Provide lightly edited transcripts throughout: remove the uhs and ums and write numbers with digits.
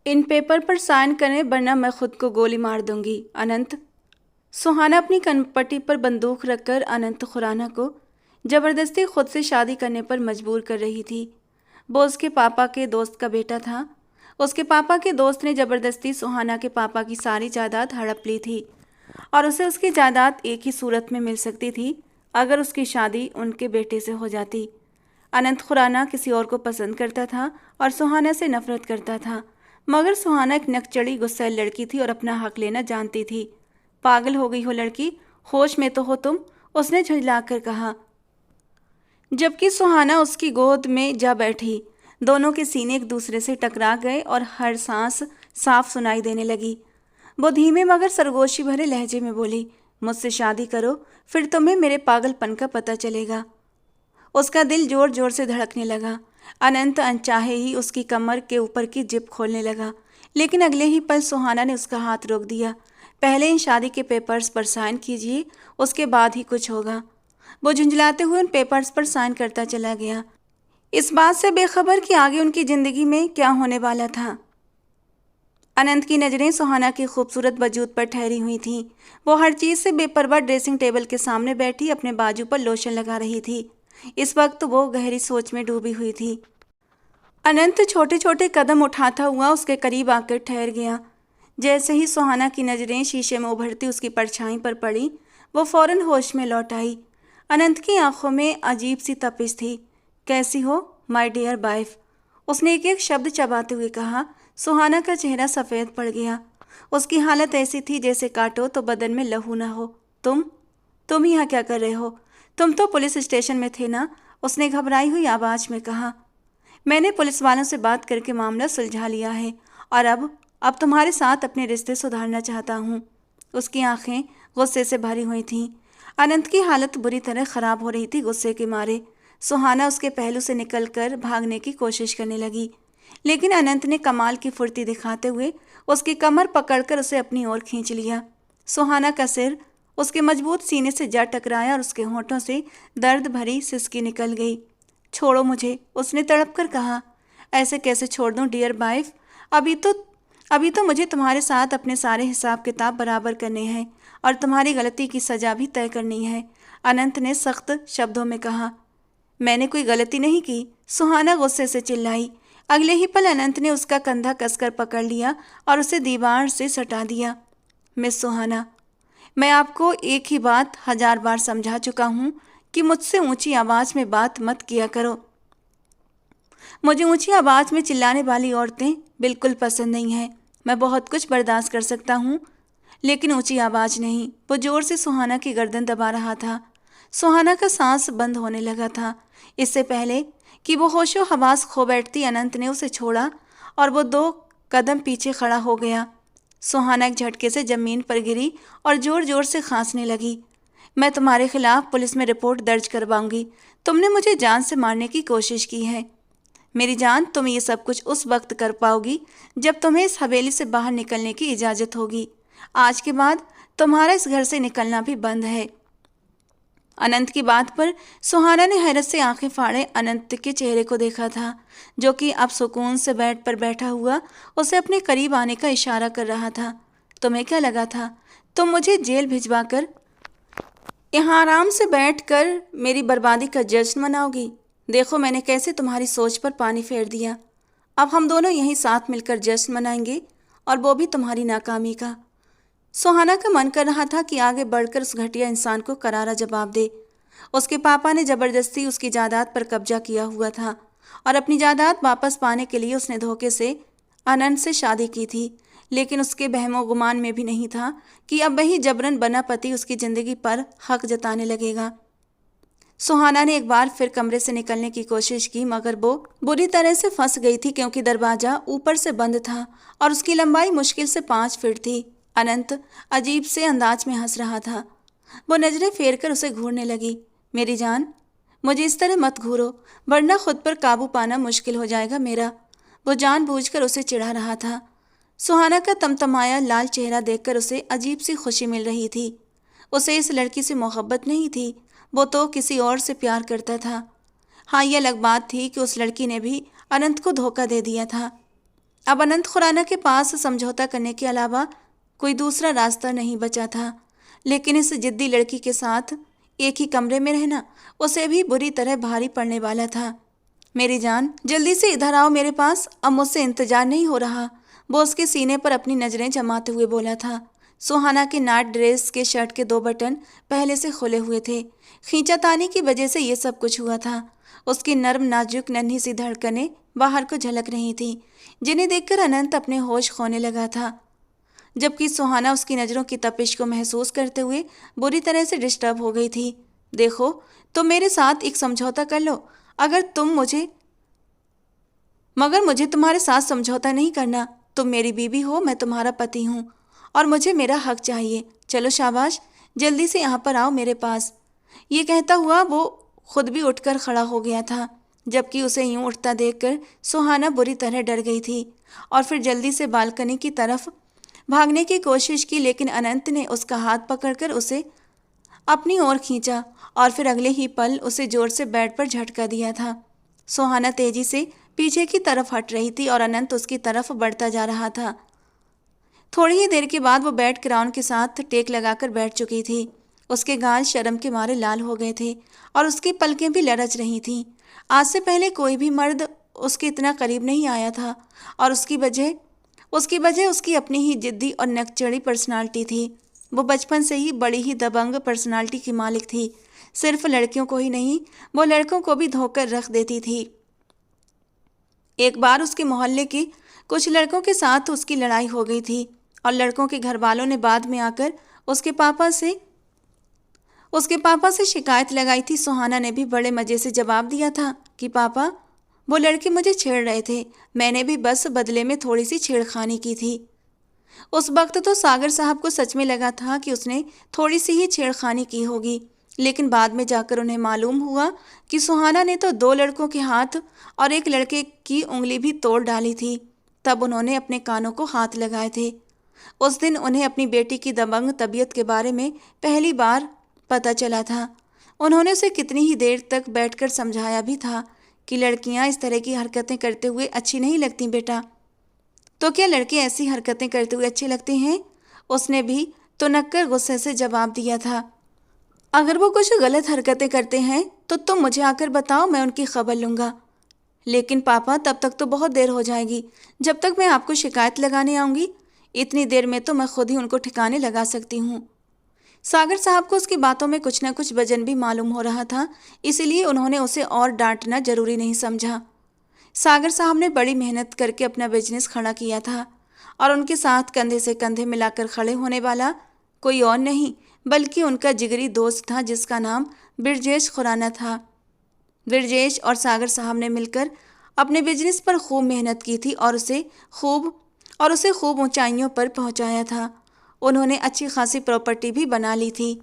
इन paper पर sign करें वरना मैं खुद को गोली मार दूंगी। अनंत। सुहाना अपनी कनपट्टी पर बंदूक रखकर अनंत खुराना को जबरदस्ती खुद से शादी करने पर मजबूर कर रही थी। वो उसके पापा के दोस्त का बेटा था। उसके पापा के दोस्त ने जबरदस्ती सुहाना के पापा की सारी जायदाद हड़प ली थी और उसे उसकी जायदाद एक ही सूरत में मिल सकती थी, अगर उसकी शादी उनके बेटे से हो जाती। अनंत खुराना किसी और को पसंद करता था और सुहाना से नफरत करता था, मगर सुहाना एक नकचड़ी गुस्सैल लड़की थी और अपना हक लेना जानती थी। पागल हो गई हो लड़की, होश में तो हो तुम, उसने झुंझलाकर कहा, जबकि सुहाना उसकी गोद में जा बैठी। दोनों के सीने एक दूसरे से टकरा गए और हर सांस साफ सुनाई देने लगी। वो धीमे मगर सरगोशी भरे लहजे में बोली, मुझसे शादी करो, फिर तुम्हें मेरे पागलपन का पता चलेगा। उसका दिल जोर जोर से धड़कने लगा। अनंत अनचाहे ही उसकी कमर के ऊपर की जिप खोलने लगा, लेकिन अगले ही पल सुहाना ने उसका हाथ रोक दिया। पहले इन शादी के पेपर्स पर साइन कीजिए, उसके बाद ही कुछ होगा। वो झुंझलाते हुए उन पेपर्स पर साइन करता चला गया, इस बात से बेखबर कि आगे उनकी जिंदगी में क्या होने वाला था। अनंत की नज़रें सुहाना की खूबसूरत वजूद पर ठहरी हुई थीं। वो हर चीज़ से बेपरवाह ड्रेसिंग टेबल के सामने बैठी अपने बाजू पर लोशन लगा रही थी। इस वक्त वो गहरी सोच में डूबी हुई थी। अनंत छोटे छोटे कदम उठाता हुआ उसके करीब आकर ठहर गया। जैसे ही सुहाना की नज़रें शीशे में उभरती उसकी परछाई पर पड़ी, वो फौरन होश में लौट आई। अनंत की आंखों में अजीब सी तपिश थी। कैसी हो माय डियर वाइफ, उसने एक एक शब्द चबाते हुए कहा। सुहाना का चेहरा सफ़ेद पड़ गया। उसकी हालत ऐसी थी जैसे काटो तो बदन में लहू ना हो। तुम यहाँ क्या कर रहे हो? तुम तो पुलिस स्टेशन में थे ना, उसने घबराई हुई आवाज़ में कहा। मैंने पुलिस वालों से बात करके मामला सुलझा लिया है और अब तुम्हारे साथ अपने रिश्ते सुधारना चाहता हूँ। उसकी आंखें गुस्से से भरी हुई थीं। अनंत की हालत बुरी तरह ख़राब हो रही थी गुस्से के मारे। सुहाना उसके पहलू से निकलकर भागने की कोशिश करने लगी, लेकिन अनंत ने कमाल की फुर्ती दिखाते हुए उसकी कमर पकड़कर उसे अपनी ओर खींच लिया। सुहाना का सिर उसके मजबूत सीने से जा टकराया और उसके होंठों से दर्द भरी सिसकी निकल गई। छोड़ो मुझे, उसने तड़प कर कहा। ऐसे कैसे छोड़ दूं डियर वाइफ, अभी तो मुझे तुम्हारे साथ अपने सारे हिसाब किताब बराबर करने हैं और तुम्हारी गलती की सज़ा भी तय करनी है, अनंत ने सख्त शब्दों में कहा। मैंने कोई गलती नहीं की, सुहाना गुस्से से चिल्लाई। अगले ही पल अनंत ने उसका कंधा कसकर पकड़ लिया और उसे दीवार से सटा दिया। मिस सुहाना, मैं आपको एक ही बात 1000 बार समझा चुका हूँ कि मुझसे ऊंची आवाज़ में बात मत किया करो। मुझे ऊंची आवाज़ में चिल्लाने वाली औरतें बिल्कुल पसंद नहीं हैं। मैं बहुत कुछ बर्दाश्त कर सकता हूँ, लेकिन ऊंची आवाज़ नहीं। वो ज़ोर से सुहाना की गर्दन दबा रहा था। सुहाना का सांस बंद होने लगा था। इससे पहले कि वो होशो हवास खो बैठती, अनंत ने उसे छोड़ा और वो 2 कदम पीछे खड़ा हो गया। सुहाना एक झटके से ज़मीन पर गिरी और ज़ोर ज़ोर से खांसने लगी। मैं तुम्हारे खिलाफ पुलिस में रिपोर्ट दर्ज करवाऊंगी। तुमने मुझे जान से मारने की कोशिश की है। मेरी जान, तुम ये सब कुछ उस वक्त कर पाओगी जब तुम्हें इस हवेली से बाहर निकलने की इजाज़त होगी। आज के बाद तुम्हारा इस घर से निकलना भी बंद है। अनंत की बात पर सुहाना ने हैरत से आंखें फाड़े अनंत के चेहरे को देखा था, जो कि अब सुकून से बेड पर बैठा हुआ उसे अपने करीब आने का इशारा कर रहा था। तुम्हें क्या लगा था तुम मुझे जेल भिजवा कर यहाँ आराम से बैठकर मेरी बर्बादी का जश्न मनाओगी? देखो मैंने कैसे तुम्हारी सोच पर पानी फेर दिया। अब हम दोनों यहीं साथ मिलकर जश्न मनाएंगे, और वो भी तुम्हारी नाकामी का। सुहाना का मन कर रहा था कि आगे बढ़कर उस घटिया इंसान को करारा जवाब दे। उसके पापा ने ज़बरदस्ती उसकी जायदाद पर कब्जा किया हुआ था और अपनी जायदाद वापस पाने के लिए उसने धोखे से अनंत से शादी की थी, लेकिन उसके बहमो गुमान में भी नहीं था कि अब वही जबरन बना पति उसकी ज़िंदगी पर हक जताने लगेगा। सुहाना ने एक बार फिर कमरे से निकलने की कोशिश की, मगर वो बुरी तरह से फंस गई थी, क्योंकि दरवाज़ा ऊपर से बंद था और उसकी लंबाई मुश्किल से 5 फीट थी। अनंत अजीब से अंदाज में हंस रहा था। वो नज़रें फेर कर उसे घूरने लगी। मेरी जान, मुझे इस तरह मत घूरो, वरना खुद पर काबू पाना मुश्किल हो जाएगा मेरा। वो जानबूझकर उसे चिढ़ा रहा था। सुहाना का तमतमाया लाल चेहरा देखकर उसे अजीब सी खुशी मिल रही थी। उसे इस लड़की से मोहब्बत नहीं थी, वो तो किसी और से प्यार करता था। हाँ, यह अलग बात थी कि उस लड़की ने भी अनंत को धोखा दे दिया था। अब अनंत खुराना के पास समझौता करने के अलावा कोई दूसरा रास्ता नहीं बचा था, लेकिन इस जिद्दी लड़की के साथ एक ही कमरे में रहना उसे भी बुरी तरह भारी पड़ने वाला था। मेरी जान, जल्दी से इधर आओ मेरे पास, अब मुझसे इंतजार नहीं हो रहा, वो उसके सीने पर अपनी नज़रें जमाते हुए बोला था। सुहाना के नाट ड्रेस के शर्ट के 2 बटन पहले से खुले हुए थे। खींचातानी की वजह से ये सब कुछ हुआ था। उसकी नर्म नाजुक नन्ही सी धड़कनें बाहर को झलक रही थी, जिन्हें देखकर अनंत अपने होश खोने लगा था, जबकि सुहाना उसकी नज़रों की तपिश को महसूस करते हुए बुरी तरह से डिस्टर्ब हो गई थी। देखो, तुम मेरे साथ एक समझौता कर लो, मगर मुझे तुम्हारे साथ समझौता नहीं करना। तुम मेरी बीवी हो, मैं तुम्हारा पति हूँ और मुझे मेरा हक चाहिए। चलो शाबाश, जल्दी से यहाँ पर आओ मेरे पास। ये कहता हुआ वो खुद भी उठकर खड़ा हो गया था, जबकि उसे यूं उठता देखकर सुहाना बुरी तरह डर गई थी और फिर जल्दी से बालकनी की तरफ भागने की कोशिश की, लेकिन अनंत ने उसका हाथ पकड़कर उसे अपनी ओर खींचा और फिर अगले ही पल उसे जोर से बेड पर झटका दिया था। सुहाना तेजी से पीछे की तरफ हट रही थी और अनंत उसकी तरफ बढ़ता जा रहा था। थोड़ी ही देर के बाद वो बेड क्राउन के साथ टेक लगाकर बैठ चुकी थी। उसके गाल शर्म के मारे लाल हो गए थे और उसकी पलकें भी लरच रही थीं। आज से पहले कोई भी मर्द उसके इतना करीब नहीं आया था और उसकी वजह उसकी अपनी ही जिद्दी और नकचढ़ी पर्सनालिटी थी। वो बचपन से ही बड़ी ही दबंग पर्सनालिटी की मालिक थी। सिर्फ लड़कियों को ही नहीं, वो लड़कों को भी धोकर रख देती थी। एक बार उसके मोहल्ले के कुछ लड़कों के साथ उसकी लड़ाई हो गई थी और लड़कों के घर वालों ने बाद में आकर उसके पापा से शिकायत लगाई थी। सुहाना ने भी बड़े मज़े से जवाब दिया था कि पापा, वो लड़के मुझे छेड़ रहे थे, मैंने भी बस बदले में थोड़ी सी छेड़खानी की थी। उस वक्त तो सागर साहब को सच में लगा था कि उसने थोड़ी सी ही छेड़खानी की होगी, लेकिन बाद में जाकर उन्हें मालूम हुआ कि सुहाना ने तो 2 लड़कों के हाथ और एक लड़के की उंगली भी तोड़ डाली थी। तब उन्होंने अपने कानों को हाथ लगाए थे। उस दिन उन्हें अपनी बेटी की दबंग तबीयत के बारे में पहली बार पता चला था। उन्होंने उसे कितनी ही देर तक बैठकर समझाया भी था कि लड़कियां इस तरह की हरकतें करते हुए अच्छी नहीं लगती बेटा। तो क्या लड़के ऐसी हरकतें करते हुए अच्छे लगते हैं? उसने भी तो नक्कर गुस्से से जवाब दिया था। अगर वो कुछ गलत हरकतें करते हैं तो तुम मुझे आकर बताओ, मैं उनकी खबर लूँगा। लेकिन पापा, तब तक तो बहुत देर हो जाएगी। जब तक मैं आपको शिकायत लगाने आऊँगी, इतनी देर में तो मैं खुद ही उनको ठिकाने लगा सकती हूँ। सागर साहब को उसकी बातों में कुछ न कुछ वजन भी मालूम हो रहा था, इसीलिए उन्होंने उसे और डांटना जरूरी नहीं समझा। सागर साहब ने बड़ी मेहनत करके अपना बिजनेस खड़ा किया था और उनके साथ कंधे से कंधे मिलाकर खड़े होने वाला कोई और नहीं बल्कि उनका जिगरी दोस्त था, जिसका नाम ब्रजेश खुराना था। ब्रजेश और सागर साहब ने मिलकर अपने बिजनेस पर खूब मेहनत की थी और उसे खूब ऊंचाइयों पर पहुंचाया था। उन्होंने अच्छी खासी प्रॉपर्टी भी बना ली थी।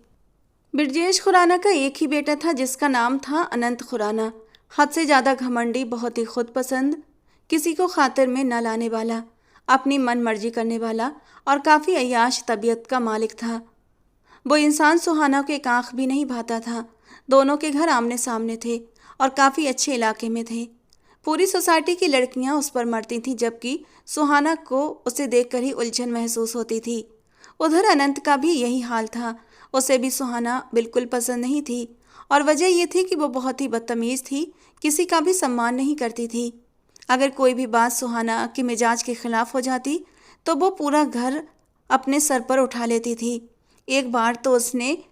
ब्रजेश खुराना का एक ही बेटा था, जिसका नाम था अनंत खुराना। हद से ज़्यादा घमंडी, बहुत ही खुद पसंद, किसी को खातिर में न लाने वाला, अपनी मन मर्जी करने वाला और काफ़ी अय्याश तबीयत का मालिक था। वो इंसान सुहाना को एक आँख भी नहीं भाता था। दोनों के घर आमने सामने थे और काफ़ी अच्छे इलाके में थे। पूरी सोसाइटी की लड़कियां उस पर मरती थीं, जबकि सुहाना को उसे देखकर ही उलझन महसूस होती थी। उधर अनंत का भी यही हाल था। उसे भी सुहाना बिल्कुल पसंद नहीं थी और वजह यह थी कि वो बहुत ही बदतमीज़ थी, किसी का भी सम्मान नहीं करती थी। अगर कोई भी बात सुहाना के मिजाज के खिलाफ हो जाती तो वो पूरा घर अपने सर पर उठा लेती थी। एक बार तो उसने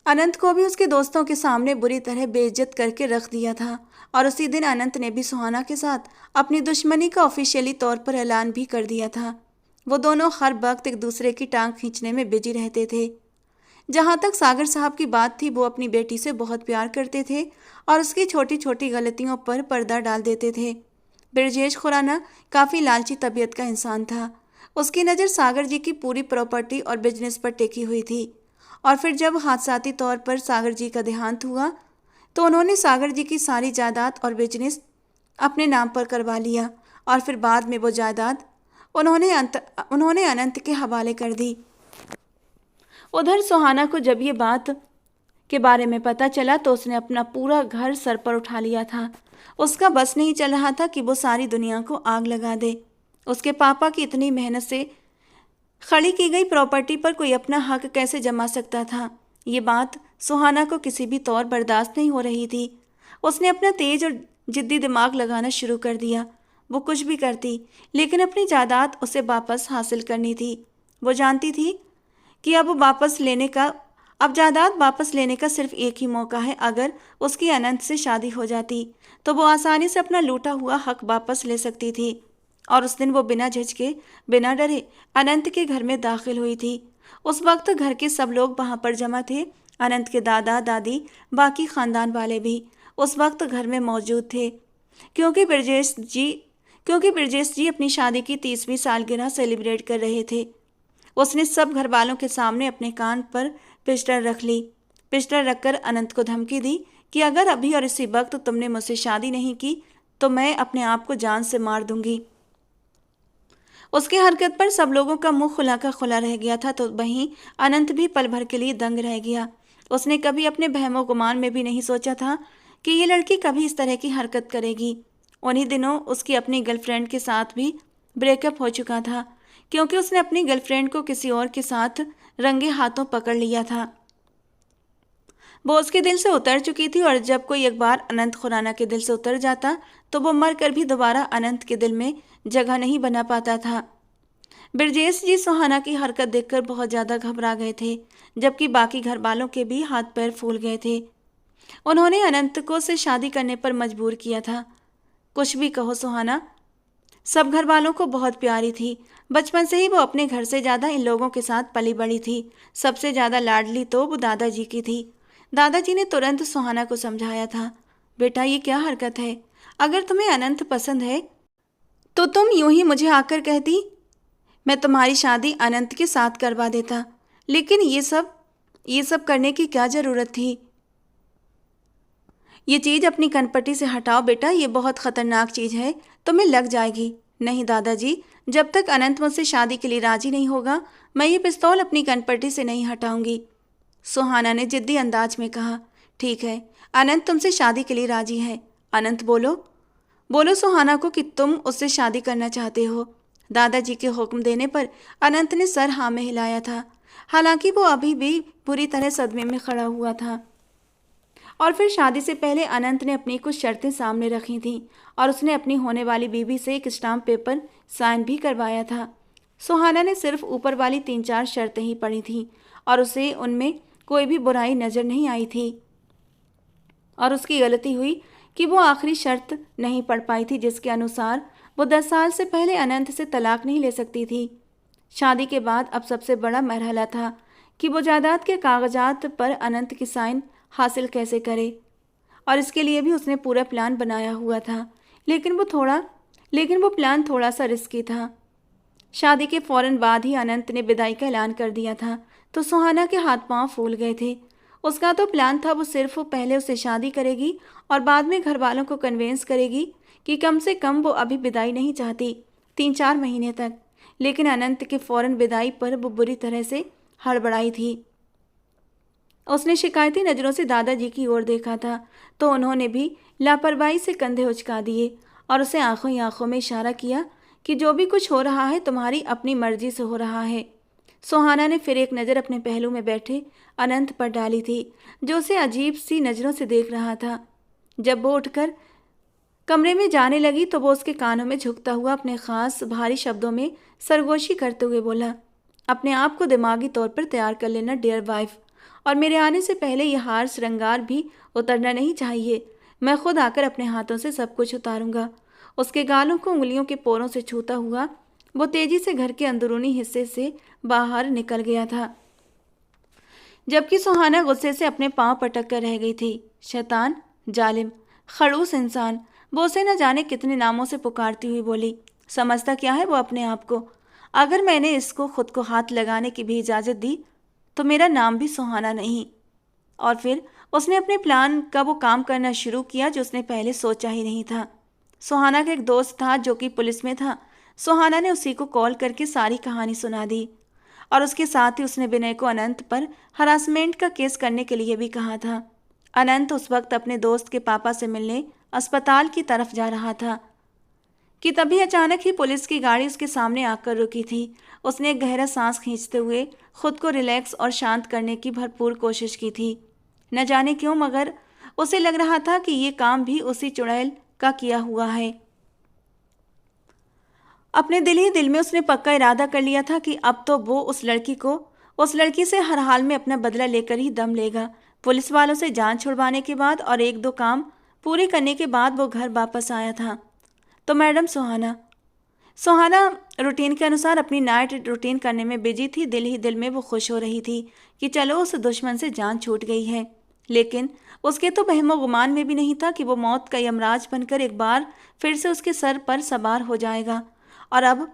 अनंत को भी उसके दोस्तों के सामने बुरी तरह बेइज्जत करके रख दिया था और उसी दिन अनंत ने भी सुहाना के साथ अपनी दुश्मनी का ऑफिशियली तौर पर ऐलान भी कर दिया था। वो दोनों हर वक्त एक दूसरे की टांग खींचने में बिजी रहते थे। जहाँ तक सागर साहब की बात थी, वो अपनी बेटी से बहुत प्यार करते थे और उसकी छोटी छोटी गलतियों पर पर्दा डाल देते थे। ब्रजेश खुराना काफ़ी लालची तबीयत का इंसान था। उसकी नज़र सागर जी की पूरी प्रॉपर्टी और बिजनेस पर टेकी हुई थी और फिर जब हादसाती तौर पर सागर जी का देहांत हुआ तो उन्होंने सागर जी की सारी जायदाद और बिजनेस अपने नाम पर करवा लिया और फिर बाद में वो जायदाद उन्होंने अनंत के हवाले कर दी। उधर सुहाना को जब ये बात के बारे में पता चला तो उसने अपना पूरा घर सर पर उठा लिया था। उसका बस नहीं चल रहा था कि वो सारी दुनिया को आग लगा दे। उसके पापा की इतनी मेहनत से खड़ी की गई प्रॉपर्टी पर कोई अपना हक कैसे जमा सकता था? ये बात सुहाना को किसी भी तौर बर्दाश्त नहीं हो रही थी। उसने अपना तेज और जिद्दी दिमाग लगाना शुरू कर दिया। वो कुछ भी करती, लेकिन अपनी जायदाद उसे वापस हासिल करनी थी। वो जानती थी कि अब जायदाद वापस लेने का सिर्फ एक ही मौका है। अगर उसकी अनंत से शादी हो जाती तो वो आसानी से अपना लूटा हुआ हक वापस ले सकती थी। और उस दिन वो बिना झिझके, बिना डरे अनंत के घर में दाखिल हुई थी। उस वक्त घर के सब लोग वहां पर जमा थे। अनंत के दादा दादी, बाकी खानदान वाले भी उस वक्त घर में मौजूद थे, क्योंकि ब्रजेश जी अपनी शादी की 30वीं सालगिरह सेलिब्रेट कर रहे थे। उसने सब घर वालों के सामने अपने कान पर पिस्टल रख ली। पिस्टल रखकर अनंत को धमकी दी कि अगर अभी और इसी वक्त तुमने मुझसे शादी नहीं की तो मैं अपने आप को जान से मार दूंगी। उसकी हरकत पर सब लोगों का मुंह खुला का खुला रह गया था, तो वहीं अनंत भी पल भर के लिए दंग रह गया। उसने कभी अपने बहमो गुमान में भी नहीं सोचा था कि ये लड़की कभी इस तरह की हरकत करेगी। उन्हीं दिनों उसकी अपनी गर्लफ्रेंड के साथ भी ब्रेकअप हो चुका था, क्योंकि उसने अपनी गर्लफ्रेंड को किसी और के साथ रंगे हाथों पकड़ लिया था। वो उसके दिल से उतर चुकी थी, और जब कोई एक बार अनंत खुराना के दिल से उतर जाता तो वो मर कर भी दोबारा अनंत के दिल में जगह नहीं बना पाता था। ब्रजेश जी सुहाना की हरकत देखकर बहुत ज़्यादा घबरा गए थे, जबकि बाकी घर वालों के भी हाथ पैर फूल गए थे। उन्होंने अनंत को से शादी करने पर मजबूर किया था। कुछ भी कहो, सुहाना सब घर वालों को बहुत प्यारी थी। बचपन से ही वो अपने घर से ज़्यादा इन लोगों के साथ पली बड़ी थी। सबसे ज़्यादा लाडली तो वो दादाजी की थी। दादाजी ने तुरंत सुहाना को समझाया था, बेटा ये क्या हरकत है? अगर तुम्हें अनंत पसंद है तो तुम यूं ही मुझे आकर कहती, मैं तुम्हारी शादी अनंत के साथ करवा देता। लेकिन ये सब करने की क्या ज़रूरत थी? ये चीज़ अपनी कनपटी से हटाओ बेटा, ये बहुत ख़तरनाक चीज़ है, तुम्हें लग जाएगी। नहीं दादाजी, जब तक अनंत मुझसे शादी के लिए राजी नहीं होगा मैं ये पिस्तौल अपनी कनपटी से नहीं हटाऊंगी। सुहाना ने जिद्दी अंदाज में कहा, ठीक है, अनंत तुमसे शादी के लिए राजी है। अनंत बोलो बोलो सुहाना को कि तुम उससे शादी करना चाहते हो। दादाजी के हुक्म देने पर अनंत ने सर हाँ में हिलाया था। हालांकि वो अभी भी पूरी तरह सदमे में खड़ा हुआ था। और फिर शादी से पहले अनंत ने अपनी कुछ शर्तें सामने रखी थीं, और उसने अपनी होने वाली बीवी से एक स्टाम्प पेपर साइन भी करवाया था। सुहाना ने सिर्फ ऊपर वाली 3-4 शर्तें ही पढ़ी थीं, और उसे उनमें कोई भी बुराई नज़र नहीं आई थी। और उसकी गलती हुई कि वो आखिरी शर्त नहीं पढ़ पाई थी, जिसके अनुसार वो 10 साल से पहले अनंत से तलाक नहीं ले सकती थी। शादी के बाद अब सबसे बड़ा मरहला था कि वो जायदाद के कागजात पर अनंत की साइन हासिल कैसे करे, और इसके लिए भी उसने पूरा प्लान बनाया हुआ था। लेकिन वो प्लान थोड़ा सा रिस्की था। शादी के फौरन बाद ही अनंत ने विदाई का ऐलान कर दिया था, तो सुहाना के हाथ पांव फूल गए थे। उसका तो प्लान था वो सिर्फ पहले उससे शादी करेगी और बाद में घर वालों को कन्वेंस करेगी कि कम से कम वो अभी विदाई नहीं चाहती 3-4 महीने तक। लेकिन अनंत के फौरन विदाई पर वो बुरी तरह से हड़बड़ाई थी। उसने शिकायती नज़रों से दादाजी की ओर देखा था, तो उन्होंने भी लापरवाही से कंधे उचका दिए और उसे आंखों ही आंखों में इशारा किया कि जो भी कुछ हो रहा है तुम्हारी अपनी मर्जी से हो रहा है। सुहाना ने फिर एक नज़र अपने पहलू में बैठे अनंत पर डाली थी, जो उसे अजीब सी नज़रों से देख रहा था। जब वो उठकर कमरे में जाने लगी तो वो उसके कानों में झुकता हुआ अपने खास भारी शब्दों में सरगोशी करते हुए बोला, अपने आप को दिमागी तौर पर तैयार कर लेना डियर वाइफ, और मेरे आने से पहले यह हार श्रृंगार भी उतरना नहीं चाहिए। मैं खुद आकर अपने हाथों से सब कुछ उतारूंगा। उसके गालों को उंगलियों के पोरों से छूता हुआ वो तेजी से घर के अंदरूनी हिस्से से बाहर निकल गया था, जबकि सुहाना गुस्से से अपने पांव पटक कर रह गई थी। शैतान, जालिम, खड़ूस इंसान, वो उसे न जाने कितने नामों से पुकारती हुई बोली। समझता क्या है वो अपने आप को? अगर मैंने इसको खुद को हाथ लगाने की भी इजाज़त दी तो मेरा नाम भी सुहाना नहीं। और फिर उसने अपने प्लान का वो काम करना शुरू किया जो उसने पहले सोचा ही नहीं था। सुहाना का एक दोस्त था जो कि पुलिस में था। सुहाना ने उसी को कॉल करके सारी कहानी सुना दी, और उसके साथ ही उसने विनय को अनंत पर हरासमेंट का केस करने के लिए भी कहा था। अनंत उस वक्त अपने दोस्त के पापा से मिलने अस्पताल की तरफ जा रहा था कि तभी अचानक ही पुलिस की गाड़ी उसके सामने आकर रुकी थी। उसने एक गहरा सांस खींचते हुए खुद को रिलैक्स और शांत करने की भरपूर कोशिश की थी। न जाने क्यों, मगर उसे लग रहा था कि ये काम भी उसी चुड़ैल का किया हुआ है। अपने दिल ही दिल में उसने पक्का इरादा कर लिया था कि अब तो वो उस लड़की से हर हाल में अपना बदला लेकर ही दम लेगा। पुलिस वालों से जान छुड़वाने के बाद और एक दो काम पूरे करने के बाद वो घर वापस आया था। तो मैडम सुहाना सुहाना रूटीन के अनुसार अपनी नाइट रूटीन करने में बिजी थी। दिल ही दिल में वो खुश हो रही थी कि चलो उस दुश्मन से जान छूट गई है। लेकिन उसके तो वहमो गुमान में भी नहीं था कि वो मौत का यमराज बनकर एक बार फिर से उसके सर पर सवार हो जाएगा। और अब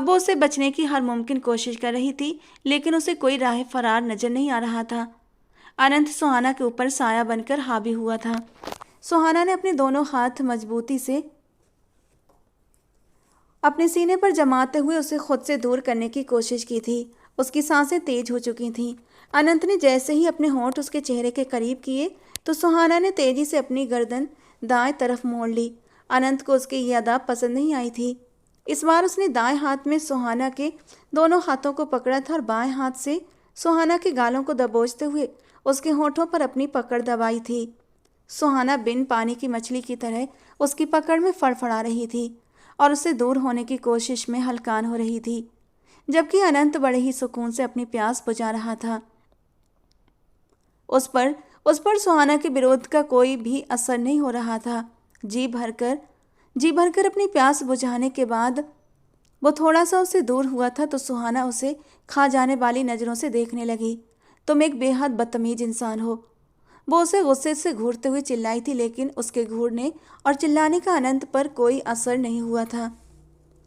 वो उससे बचने की हर मुमकिन कोशिश कर रही थी, लेकिन उसे कोई राह फरार नजर नहीं आ रहा था। अनंत सुहाना के ऊपर साया बनकर हावी हुआ था। सुहाना ने अपने दोनों हाथ मजबूती से अपने सीने पर जमाते हुए उसे खुद से दूर करने की कोशिश की थी। उसकी सांसें तेज हो चुकी थीं। अनंत ने जैसे ही अपने होंठ उसके चेहरे के करीब किए तो सुहाना ने तेजी से अपनी गर्दन दाएं तरफ मोड़ ली। अनंत को उसकी यह अदा पसंद नहीं आई थी। इस बार उसने दाएं हाथ में सुहाना के दोनों हाथों को पकड़ा था और बाएं हाथ से सुहाना के गालों को दबोचते हुए उसके होठों पर अपनी पकड़ दबाई थी। सुहाना बिन पानी की मछली की तरह उसकी पकड़ में फड़फड़ा रही थी और उससे दूर होने की कोशिश में हलकान हो रही थी, जबकि अनंत बड़े ही सुकून से अपनी प्यास बुझा रहा था। उस पर सुहाना के विरोध का कोई भी असर नहीं हो रहा था। जी भरकर अपनी प्यास बुझाने के बाद वो थोड़ा सा उससे दूर हुआ था तो सुहाना उसे खा जाने वाली नज़रों से देखने लगी। तुम एक बेहद बदतमीज इंसान हो, वो उसे गुस्से से घूरते हुए चिल्लाई थी, लेकिन उसके घूरने और चिल्लाने का अनंत पर कोई असर नहीं हुआ था,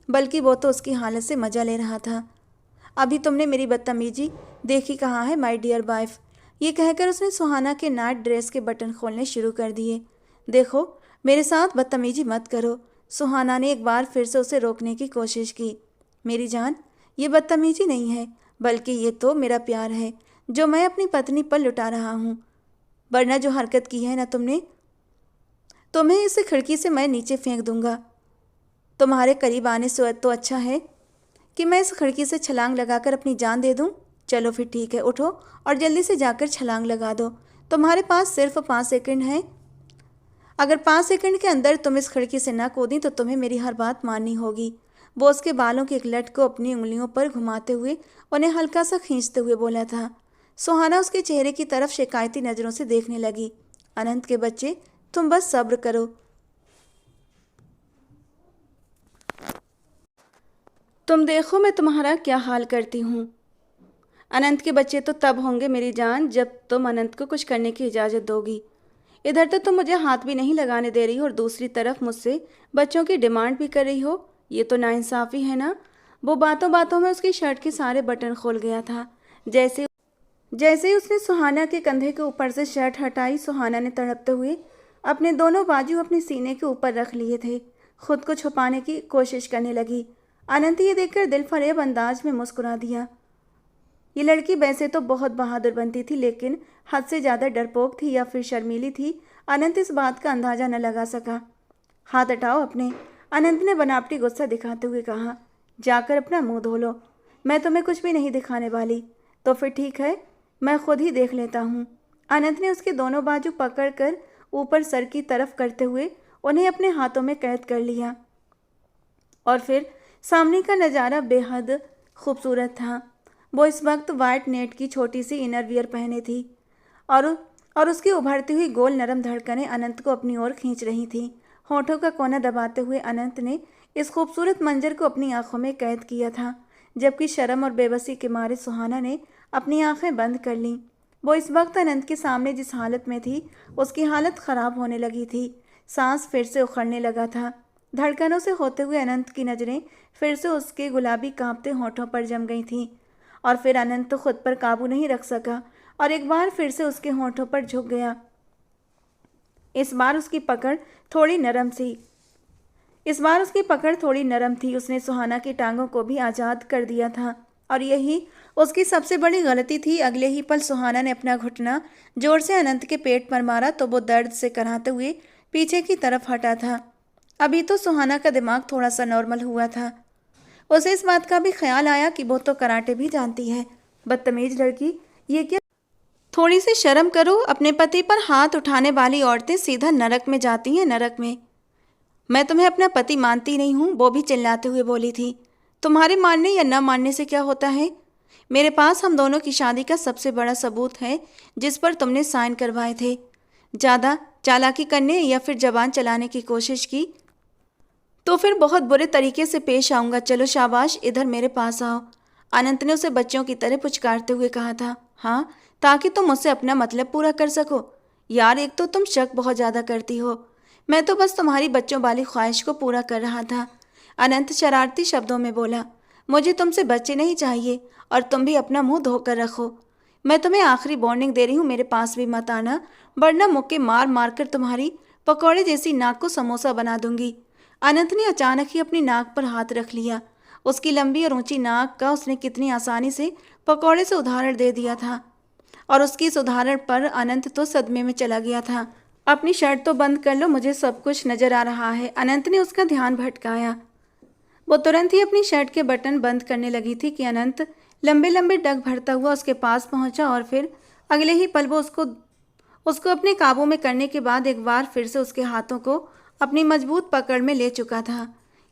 बल्कि वो तो उसकी हालत से मजा ले रहा था। अभी तुमने मेरी बदतमीजी देखी कहाँ है माय डियर वाइफ। ये कहकर उसने सुहाना के नाइट ड्रेस के बटन खोलने शुरू कर दिए। देखो, मेरे साथ बदतमीजी मत करो। सुहाना ने एक बार फिर से उसे रोकने की कोशिश की। मेरी जान, ये बदतमीजी नहीं है, बल्कि ये तो मेरा प्यार है जो मैं अपनी पत्नी पर लुटा रहा हूँ। वरना जो हरकत की है ना तुमने, तुम्हें इस खिड़की से मैं नीचे फेंक दूंगा। तुम्हारे करीब आने से तो अच्छा है कि मैं इस खिड़की से छलांग लगाकर अपनी जान दे दूं। चलो फिर ठीक है, उठो और जल्दी से जाकर छलांग लगा दो। तुम्हारे पास सिर्फ 5 सेकंड हैं। अगर 5 सेकंड के अंदर तुम इस खिड़की से ना कूदी तो तुम्हें मेरी हर बात माननी होगी। वो उसके बालों की एक लट को अपनी उंगलियों पर घुमाते हुए उन्हें हल्का सा खींचते हुए बोला था। सुहाना उसके चेहरे की तरफ शिकायती नज़रों से देखने लगी। अनंत के बच्चे, तुम बस सब्र करो। तुम देखो मैं तुम्हारा क्या हाल करती हूँ। अनंत के बच्चे तो तब होंगे मेरी जान जब तुम अनंत को कुछ करने की इजाज़त दोगी। इधर तो तुम मुझे हाथ भी नहीं लगाने दे रही हो और दूसरी तरफ मुझसे बच्चों की डिमांड भी कर रही हो। ये तो नाइंसाफ़ी है ना। वो बातों बातों में उसकी शर्ट के सारे बटन खोल गया था। जैसे जैसे ही उसने सुहाना के कंधे के ऊपर से शर्ट हटाई, सुहाना ने तड़पते हुए अपने दोनों बाजू अपने सीने के ऊपर रख लिए थे। खुद को छुपाने की कोशिश करने लगी। अनंत ये देखकर दिल फरेब अंदाज में मुस्कुरा दिया। ये लड़की वैसे तो बहुत बहादुर बनती थी, लेकिन हद से ज़्यादा डरपोक थी या फिर शर्मीली थी, अनंत इस बात का अंदाज़ा न लगा सका। हाथ हटाओ अपने, अनंत ने बनावटी गुस्सा दिखाते हुए कहा। जाकर अपना मुंह धो लो, मैं तुम्हें कुछ भी नहीं दिखाने वाली। तो फिर ठीक है, मैं खुद ही देख लेता हूँ। अनंत ने उसके दोनों बाजू पकड़कर ऊपर सर की तरफ करते हुए उन्हें अपने हाथों में कैद कर लिया। और फिर सामने का नज़ारा बेहद खूबसूरत था। वो इस वक्त वाइट नेट की छोटी सी इनर वियर पहने थी और उसकी उभरती हुई गोल नरम धड़कनें अनंत को अपनी ओर खींच रही थीं। होठों का कोना दबाते हुए अनंत ने इस खूबसूरत मंजर को अपनी आंखों में कैद किया था, जबकि शर्म और बेबसी के मारे सुहाना ने अपनी आंखें बंद कर लीं। वो इस वक्त अनंत के सामने जिस हालत में थी, उसकी हालत ख़राब होने लगी थी। सांस फिर से उखड़ने लगा था। धड़कनों से होते हुए अनंत की नज़रें फिर से उसके गुलाबी कांपते होठों पर जम गई थीं। और फिर अनंत तो खुद पर काबू नहीं रख सका और एक बार फिर से उसके होठों पर झुक गया। इस बार उसकी पकड़ थोड़ी नरम थी। उसने सुहाना की टांगों को भी आज़ाद कर दिया था और यही उसकी सबसे बड़ी गलती थी। अगले ही पल सुहाना ने अपना घुटना जोर से अनंत के पेट पर मारा तो वो दर्द से कराहते हुए पीछे की तरफ हटा था। अभी तो सुहाना का दिमाग थोड़ा सा नॉर्मल हुआ था। उसे इस बात का भी ख्याल आया कि वो तो कराटे भी जानती है। बदतमीज लड़की, ये क्या। थोड़ी सी शर्म करो, अपने पति पर हाथ उठाने वाली औरतें सीधा नरक में जाती हैं, नरक में। मैं तुम्हें अपना पति मानती नहीं हूँ, वो भी चिल्लाते हुए बोली थी। तुम्हारे मानने या न मानने से क्या होता है? मेरे पास हम दोनों की शादी का सबसे बड़ा सबूत है, जिस पर तुमने साइन करवाए थे। ज़्यादा चालाकी करने या फिर जबान चलाने की कोशिश की तो फिर बहुत बुरे तरीके से पेश आऊँगा। चलो शाबाश, इधर मेरे पास आओ। अनंत ने उसे बच्चों की तरह पुचकारते हुए कहा था। हाँ, ताकि तुम मुझसे अपना मतलब पूरा कर सको। यार, एक तो तुम शक बहुत ज़्यादा करती हो। मैं तो बस तुम्हारी बच्चों वाली ख्वाहिश को पूरा कर रहा था। अनंत शरारती शब्दों में बोला। मुझे तुमसे बच्चे नहीं चाहिए, और तुम भी अपना मुंह धोकर रखो। मैं तुम्हें आखिरी वार्निंग दे रही हूँ, मेरे पास भी मत आना, वरना मुक्के मार मार कर तुम्हारी पकौड़े जैसी नाक को समोसा बना दूंगी। अनंत ने अचानक ही अपनी नाक पर हाथ रख लिया। उसकी लंबी और ऊंची नाक का उसने कितनी आसानी से पकौड़े से उदाहरण दे दिया था, और उसकी इस उदाहरण पर अनंत तो सदमे में चला गया था। अपनी शर्ट तो बंद कर लो, मुझे सब कुछ नजर आ रहा है। अनंत ने उसका ध्यान भटकाया। वो तुरंत ही अपनी शर्ट के बटन बंद करने लगी थी कि अनंत लंबे लंबे डग भरता हुआ उसके पास पहुंचा, और फिर अगले ही पल वो उसको अपने काबू में करने के बाद एक बार फिर से उसके हाथों को अपनी मजबूत पकड़ में ले चुका था।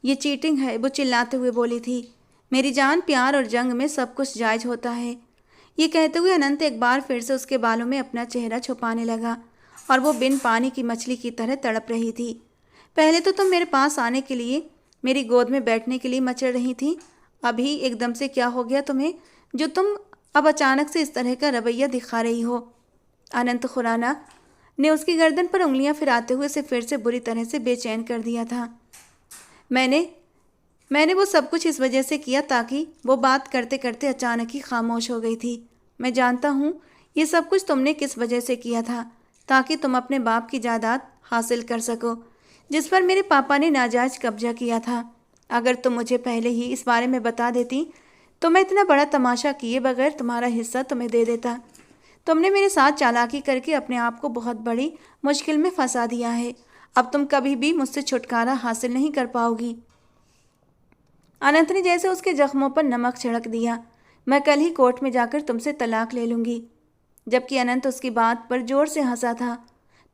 ये चीटिंग है, वो चिल्लाते हुए बोली थी। मेरी जान, प्यार और जंग में सब कुछ जायज होता है। ये कहते हुए अनंत एक बार फिर से उसके बालों में अपना चेहरा छुपाने लगा, और वो बिन पानी की मछली की तरह तड़प रही थी। पहले तो तुम मेरे पास आने के लिए, मेरी गोद में बैठने के लिए मचल रही थी। अभी एकदम से क्या हो गया तुम्हें, जो तुम अब अचानक से इस तरह का रवैया दिखा रही हो? अनंत खुराना ने उसकी गर्दन पर उंगलियां फिराते हुए उसे फिर से बुरी तरह से बेचैन कर दिया था। मैंने मैंने वो सब कुछ इस वजह से किया ताकि, वो बात करते करते अचानक ही खामोश हो गई थी। मैं जानता हूँ ये सब कुछ तुमने किस वजह से किया था, ताकि तुम अपने बाप की जायदाद हासिल कर सको, जिस पर मेरे पापा ने नाजायज कब्जा किया था। अगर तुम मुझे पहले ही इस बारे में बता देती तो मैं इतना बड़ा तमाशा किए बगैर तुम्हारा हिस्सा तुम्हें दे देता। तुमने मेरे साथ चालाकी करके अपने आप को बहुत बड़ी मुश्किल में फंसा दिया है। अब तुम कभी भी मुझसे छुटकारा हासिल नहीं कर पाओगी। अनंत ने जैसे उसके जख्मों पर नमक छिड़क दिया। मैं कल ही कोर्ट में जाकर तुमसे तलाक ले लूँगी। जबकि अनंत उसकी बात पर जोर से हंसा था।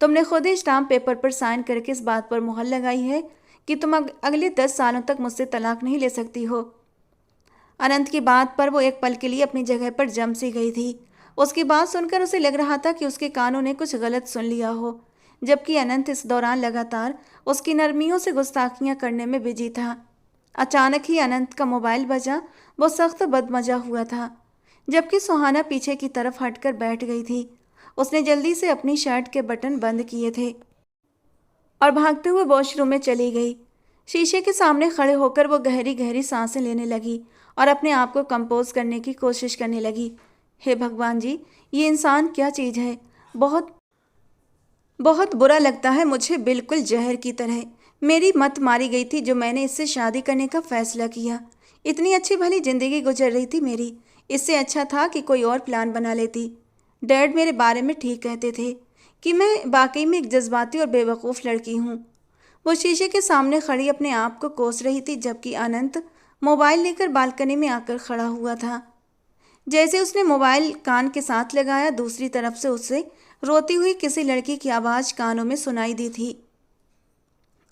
तुमने खुद ही स्टाम्प पेपर पर साइन करके इस बात पर मुहर लगाई है कि तुम अगले 10 सालों तक मुझसे तलाक नहीं ले सकती हो। अनंत की बात पर वो एक पल के लिए अपनी जगह पर जम सी गई थी। उसकी बात सुनकर उसे लग रहा था कि उसके कानों ने कुछ गलत सुन लिया हो, जबकि अनंत इस दौरान लगातार उसकी नरमियों से गुस्ताखियां करने में बिजी था। अचानक ही अनंत का मोबाइल बजा। वो सख्त बदमजा हुआ था, जबकि सुहाना पीछे की तरफ हटकर बैठ गई थी। उसने जल्दी से अपनी शर्ट के बटन बंद किए थे और भागते हुए वॉशरूम में चली गई। शीशे के सामने खड़े होकर वो गहरी गहरी सांसें लेने लगी और अपने आप को कंपोज करने की कोशिश करने लगी। हे भगवान जी, ये इंसान क्या चीज़ है। बहुत बहुत बुरा लगता है मुझे, बिल्कुल जहर की तरह। मेरी मत मारी गई थी जो मैंने इससे शादी करने का फैसला किया। इतनी अच्छी भली जिंदगी गुजर रही थी मेरी। इससे अच्छा था कि कोई और प्लान बना लेती। डैड मेरे बारे में ठीक कहते थे कि मैं वाकई में एक जज्बाती और बेवकूफ़ लड़की हूँ। वो शीशे के सामने खड़ी अपने आप को कोस रही थी, जबकि अनंत मोबाइल लेकर बालकनी में आकर खड़ा हुआ था। जैसे उसने मोबाइल कान के साथ लगाया, दूसरी तरफ से उसे रोती हुई किसी लड़की की आवाज़ कानों में सुनाई दी थी।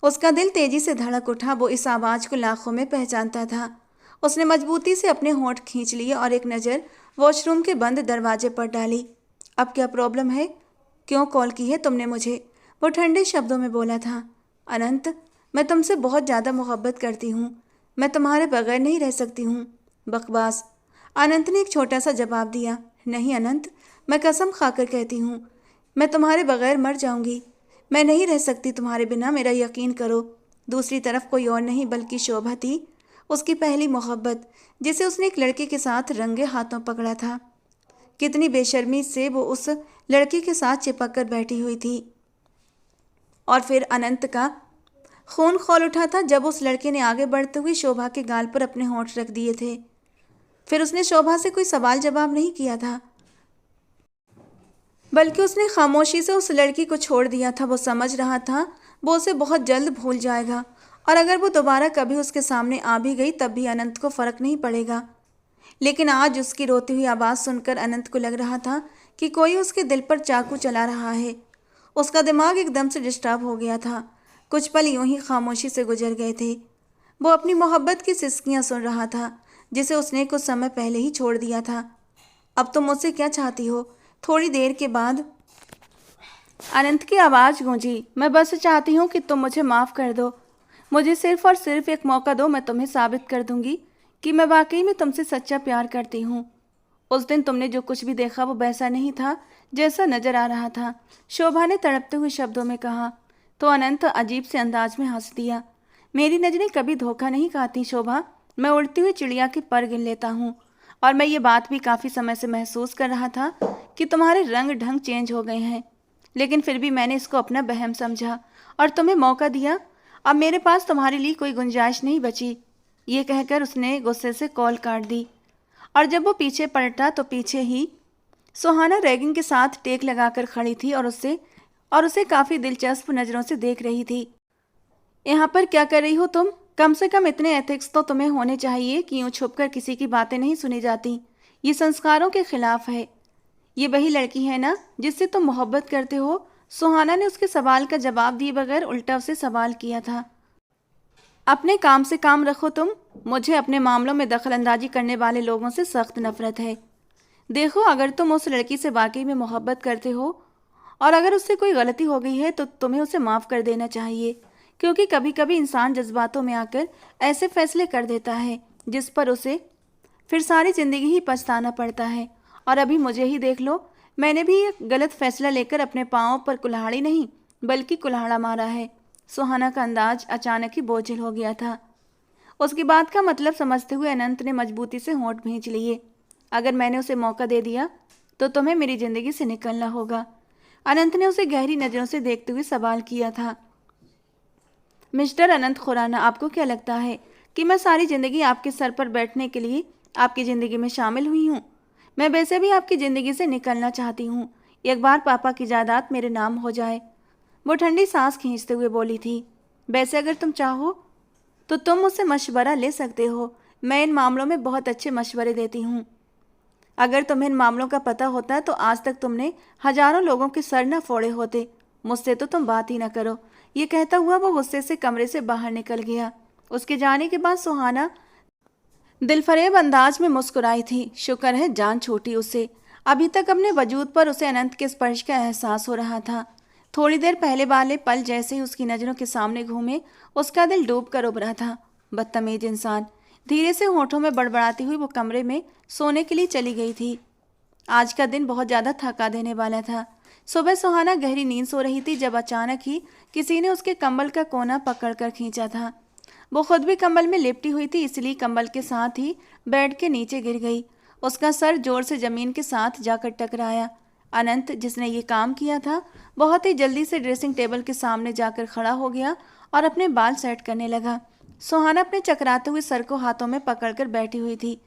उसका दिल तेजी से धड़क उठा। वो इस आवाज़ को लाखों में पहचानता था। उसने मजबूती से अपने होंठ खींच लिए और एक नज़र वॉशरूम के बंद दरवाजे पर डाली। अब क्या प्रॉब्लम है? क्यों कॉल की है तुमने मुझे? वो ठंडे शब्दों में बोला था। अनंत, मैं तुमसे बहुत ज़्यादा मोहब्बत करती हूँ। मैं तुम्हारे बगैर नहीं रह सकती हूँ। बकवास, अनंत ने एक छोटा सा जवाब दिया। नहीं अनंत, मैं कसम खाकर कहती हूँ, मैं तुम्हारे बगैर मर जाऊंगी। मैं नहीं रह सकती तुम्हारे बिना, मेरा यकीन करो। दूसरी तरफ कोई और नहीं बल्कि शोभा थी, उसकी पहली मोहब्बत, जिसे उसने एक लड़के के साथ रंगे हाथों पकड़ा था। कितनी बेशर्मी से वो उस लड़के के साथ चिपक कर बैठी हुई थी। और फिर अनंत का खून खौल उठा था जब उस लड़के ने आगे बढ़ते हुए शोभा के गाल पर अपने होंठ रख दिए थे। फिर उसने शोभा से कोई सवाल जवाब नहीं किया था, बल्कि उसने खामोशी से उस लड़की को छोड़ दिया था। वो समझ रहा था वो उसे बहुत जल्द भूल जाएगा, और अगर वो दोबारा कभी उसके सामने आ भी गई तब भी अनंत को फर्क नहीं पड़ेगा। लेकिन आज उसकी रोती हुई आवाज़ सुनकर अनंत को लग रहा था कि कोई उसके दिल पर चाकू चला रहा है। उसका दिमाग एकदम से डिस्टर्ब हो गया था। कुछ पल यूं ही खामोशी से गुजर गए थे। वो अपनी मोहब्बत की सिसकियां सुन रहा था, जिसे उसने कुछ समय पहले ही छोड़ दिया था। अब तुम मुझसे क्या चाहती हो? थोड़ी देर के बाद अनंत की आवाज़ गूंजी। मैं बस चाहती हूँ कि तुम मुझे माफ़ कर दो। मुझे सिर्फ और सिर्फ एक मौका दो, मैं तुम्हें साबित कर दूंगी कि मैं वाकई में तुमसे सच्चा प्यार करती हूँ। उस दिन तुमने जो कुछ भी देखा वो वैसा नहीं था जैसा नजर आ रहा था, शोभा ने तड़पते हुए शब्दों में कहा। तो अनंत अजीब से अंदाज में हंस दिया। मेरी नजरें कभी धोखा नहीं खाती शोभा। मैं उड़ती हुई चिड़िया के पर गिन लेता हूँ। और मैं ये बात भी काफ़ी समय से महसूस कर रहा था कि तुम्हारे रंग ढंग चेंज हो गए हैं, लेकिन फिर भी मैंने इसको अपना वहम समझा और तुम्हें मौका दिया। अब मेरे पास तुम्हारे लिए कोई गुंजाइश नहीं बची। ये कहकर उसने गुस्से से कॉल काट दी। और जब वो पीछे पलटा तो पीछे ही सुहाना रैगिंग के साथ टेक लगाकर खड़ी थी और उसे काफ़ी दिलचस्प नज़रों से देख रही थी। यहाँ पर क्या कर रही हो तुम? कम से कम इतने एथिक्स तो तुम्हें होने चाहिए कि यूँ छुपकर किसी की बातें नहीं सुनी जाती। ये संस्कारों के खिलाफ है। ये वही लड़की है ना जिससे तुम मोहब्बत करते हो? सुहाना ने उसके सवाल का जवाब दिए बगैर उल्टा उसे सवाल किया था। अपने काम से काम रखो तुम। मुझे अपने मामलों में दखलंदाजी करने वाले लोगों से सख्त नफरत है। देखो, अगर तुम उस लड़की से वाकई में मोहब्बत करते हो और अगर उससे कोई गलती हो गई है तो तुम्हें उसे माफ़ कर देना चाहिए, क्योंकि कभी कभी इंसान जज्बातों में आकर ऐसे फैसले कर देता है जिस पर उसे फिर सारी ज़िंदगी ही पछताना पड़ता है। और अभी मुझे ही देख लो, मैंने भी एक गलत फैसला लेकर अपने पाँव पर कुल्हाड़ी नहीं बल्कि कुल्हाड़ा मारा है। सुहाना का अंदाज अचानक ही बोझिल हो गया था। उसकी बात का मतलब समझते हुए अनंत ने मजबूती से होंठ भींच लिए। अगर मैंने उसे मौका दे दिया तो तुम्हें मेरी ज़िंदगी से निकलना होगा। अनंत ने उसे गहरी नज़रों से देखते हुए सवाल किया था। मिस्टर अनंत खुराना, आपको क्या लगता है कि मैं सारी ज़िंदगी आपके सर पर बैठने के लिए आपकी ज़िंदगी में शामिल हुई हूँ? मैं वैसे भी आपकी ज़िंदगी से निकलना चाहती हूँ। एक बार पापा की जायदाद मेरे नाम हो जाए। वो ठंडी सांस खींचते हुए बोली थी। वैसे अगर तुम चाहो तो तुम मुझसे मशवरा ले सकते हो। मैं इन मामलों में बहुत अच्छे मशवरे देती हूँ। अगर तुम्हें इन मामलों का पता होता तो आज तक तुमने हजारों लोगों के सर न फोड़े होते। मुझसे तो तुम बात ही ना करो। ये कहता हुआ वो गुस्से से कमरे से बाहर निकल गया। उसके जाने के बाद सुहाना दिलफरेब अंदाज में मुस्कुराई थी। शुक्र है जान छूटी उससे। अभी तक अपने वजूद पर उसे अनंत के स्पर्श का एहसास हो रहा था। थोड़ी देर पहले वाले पल जैसे ही उसकी नज़रों के सामने घूमे, उसका दिल डूब कर उभरा था। बदतमीज इंसान। धीरे से होठों में बड़बड़ाती हुई वो कमरे में सोने के लिए चली गई थी। आज का दिन बहुत ज़्यादा थका देने वाला था। सुबह सुहाना गहरी नींद सो रही थी जब अचानक ही किसी ने उसके कंबल का कोना पकड़कर खींचा था। वो खुद भी कंबल में लिपटी हुई थी, इसलिए कंबल के साथ ही बेड के नीचे गिर गई। उसका सर जोर से जमीन के साथ जाकर टकराया। अनंत, जिसने ये काम किया था, बहुत ही जल्दी से ड्रेसिंग टेबल के सामने जाकर खड़ा हो गया और अपने बाल सेट करने लगा। सुहाना अपने चकराते हुए सर को हाथों में पकड़कर बैठी हुई थी।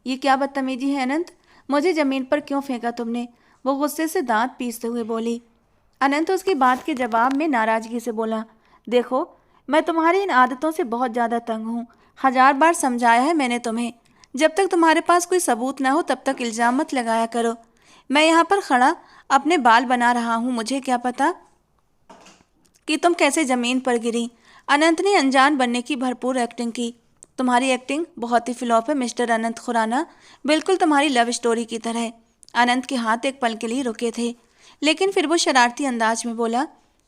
ये क्या बदतमीजी है अनंत? मुझे ज़मीन पर क्यों फेंका तुमने? वो गुस्से से दांत पीसते हुए बोली। अनंत उसकी बात के जवाब में नाराज़गी से बोला, देखो, मैं तुम्हारी इन आदतों से बहुत ज़्यादा तंग हूँ। 1000 बार समझाया है मैंने तुम्हें। जब तक तुम्हारे पास कोई सबूत ना हो तब तक इल्ज़ाम मत लगाया करो। मैं यहाँ पर खड़ा अपने बाल बना रहा हूँ, मुझे क्या पता कि तुम कैसे ज़मीन पर गिरी। अनंत ने अनजान बनने की भरपूर एक्टिंग की। तुम्हारी एक्टिंग बहुत ही फ्लॉप है मिस्टर अनंत खुराना, बिल्कुल तुम्हारी लव स्टोरी की तरह। अनंत के हाथ एक पल के लिए रुके थे, लेकिन फिर वो शरारती अंदाज में बोला,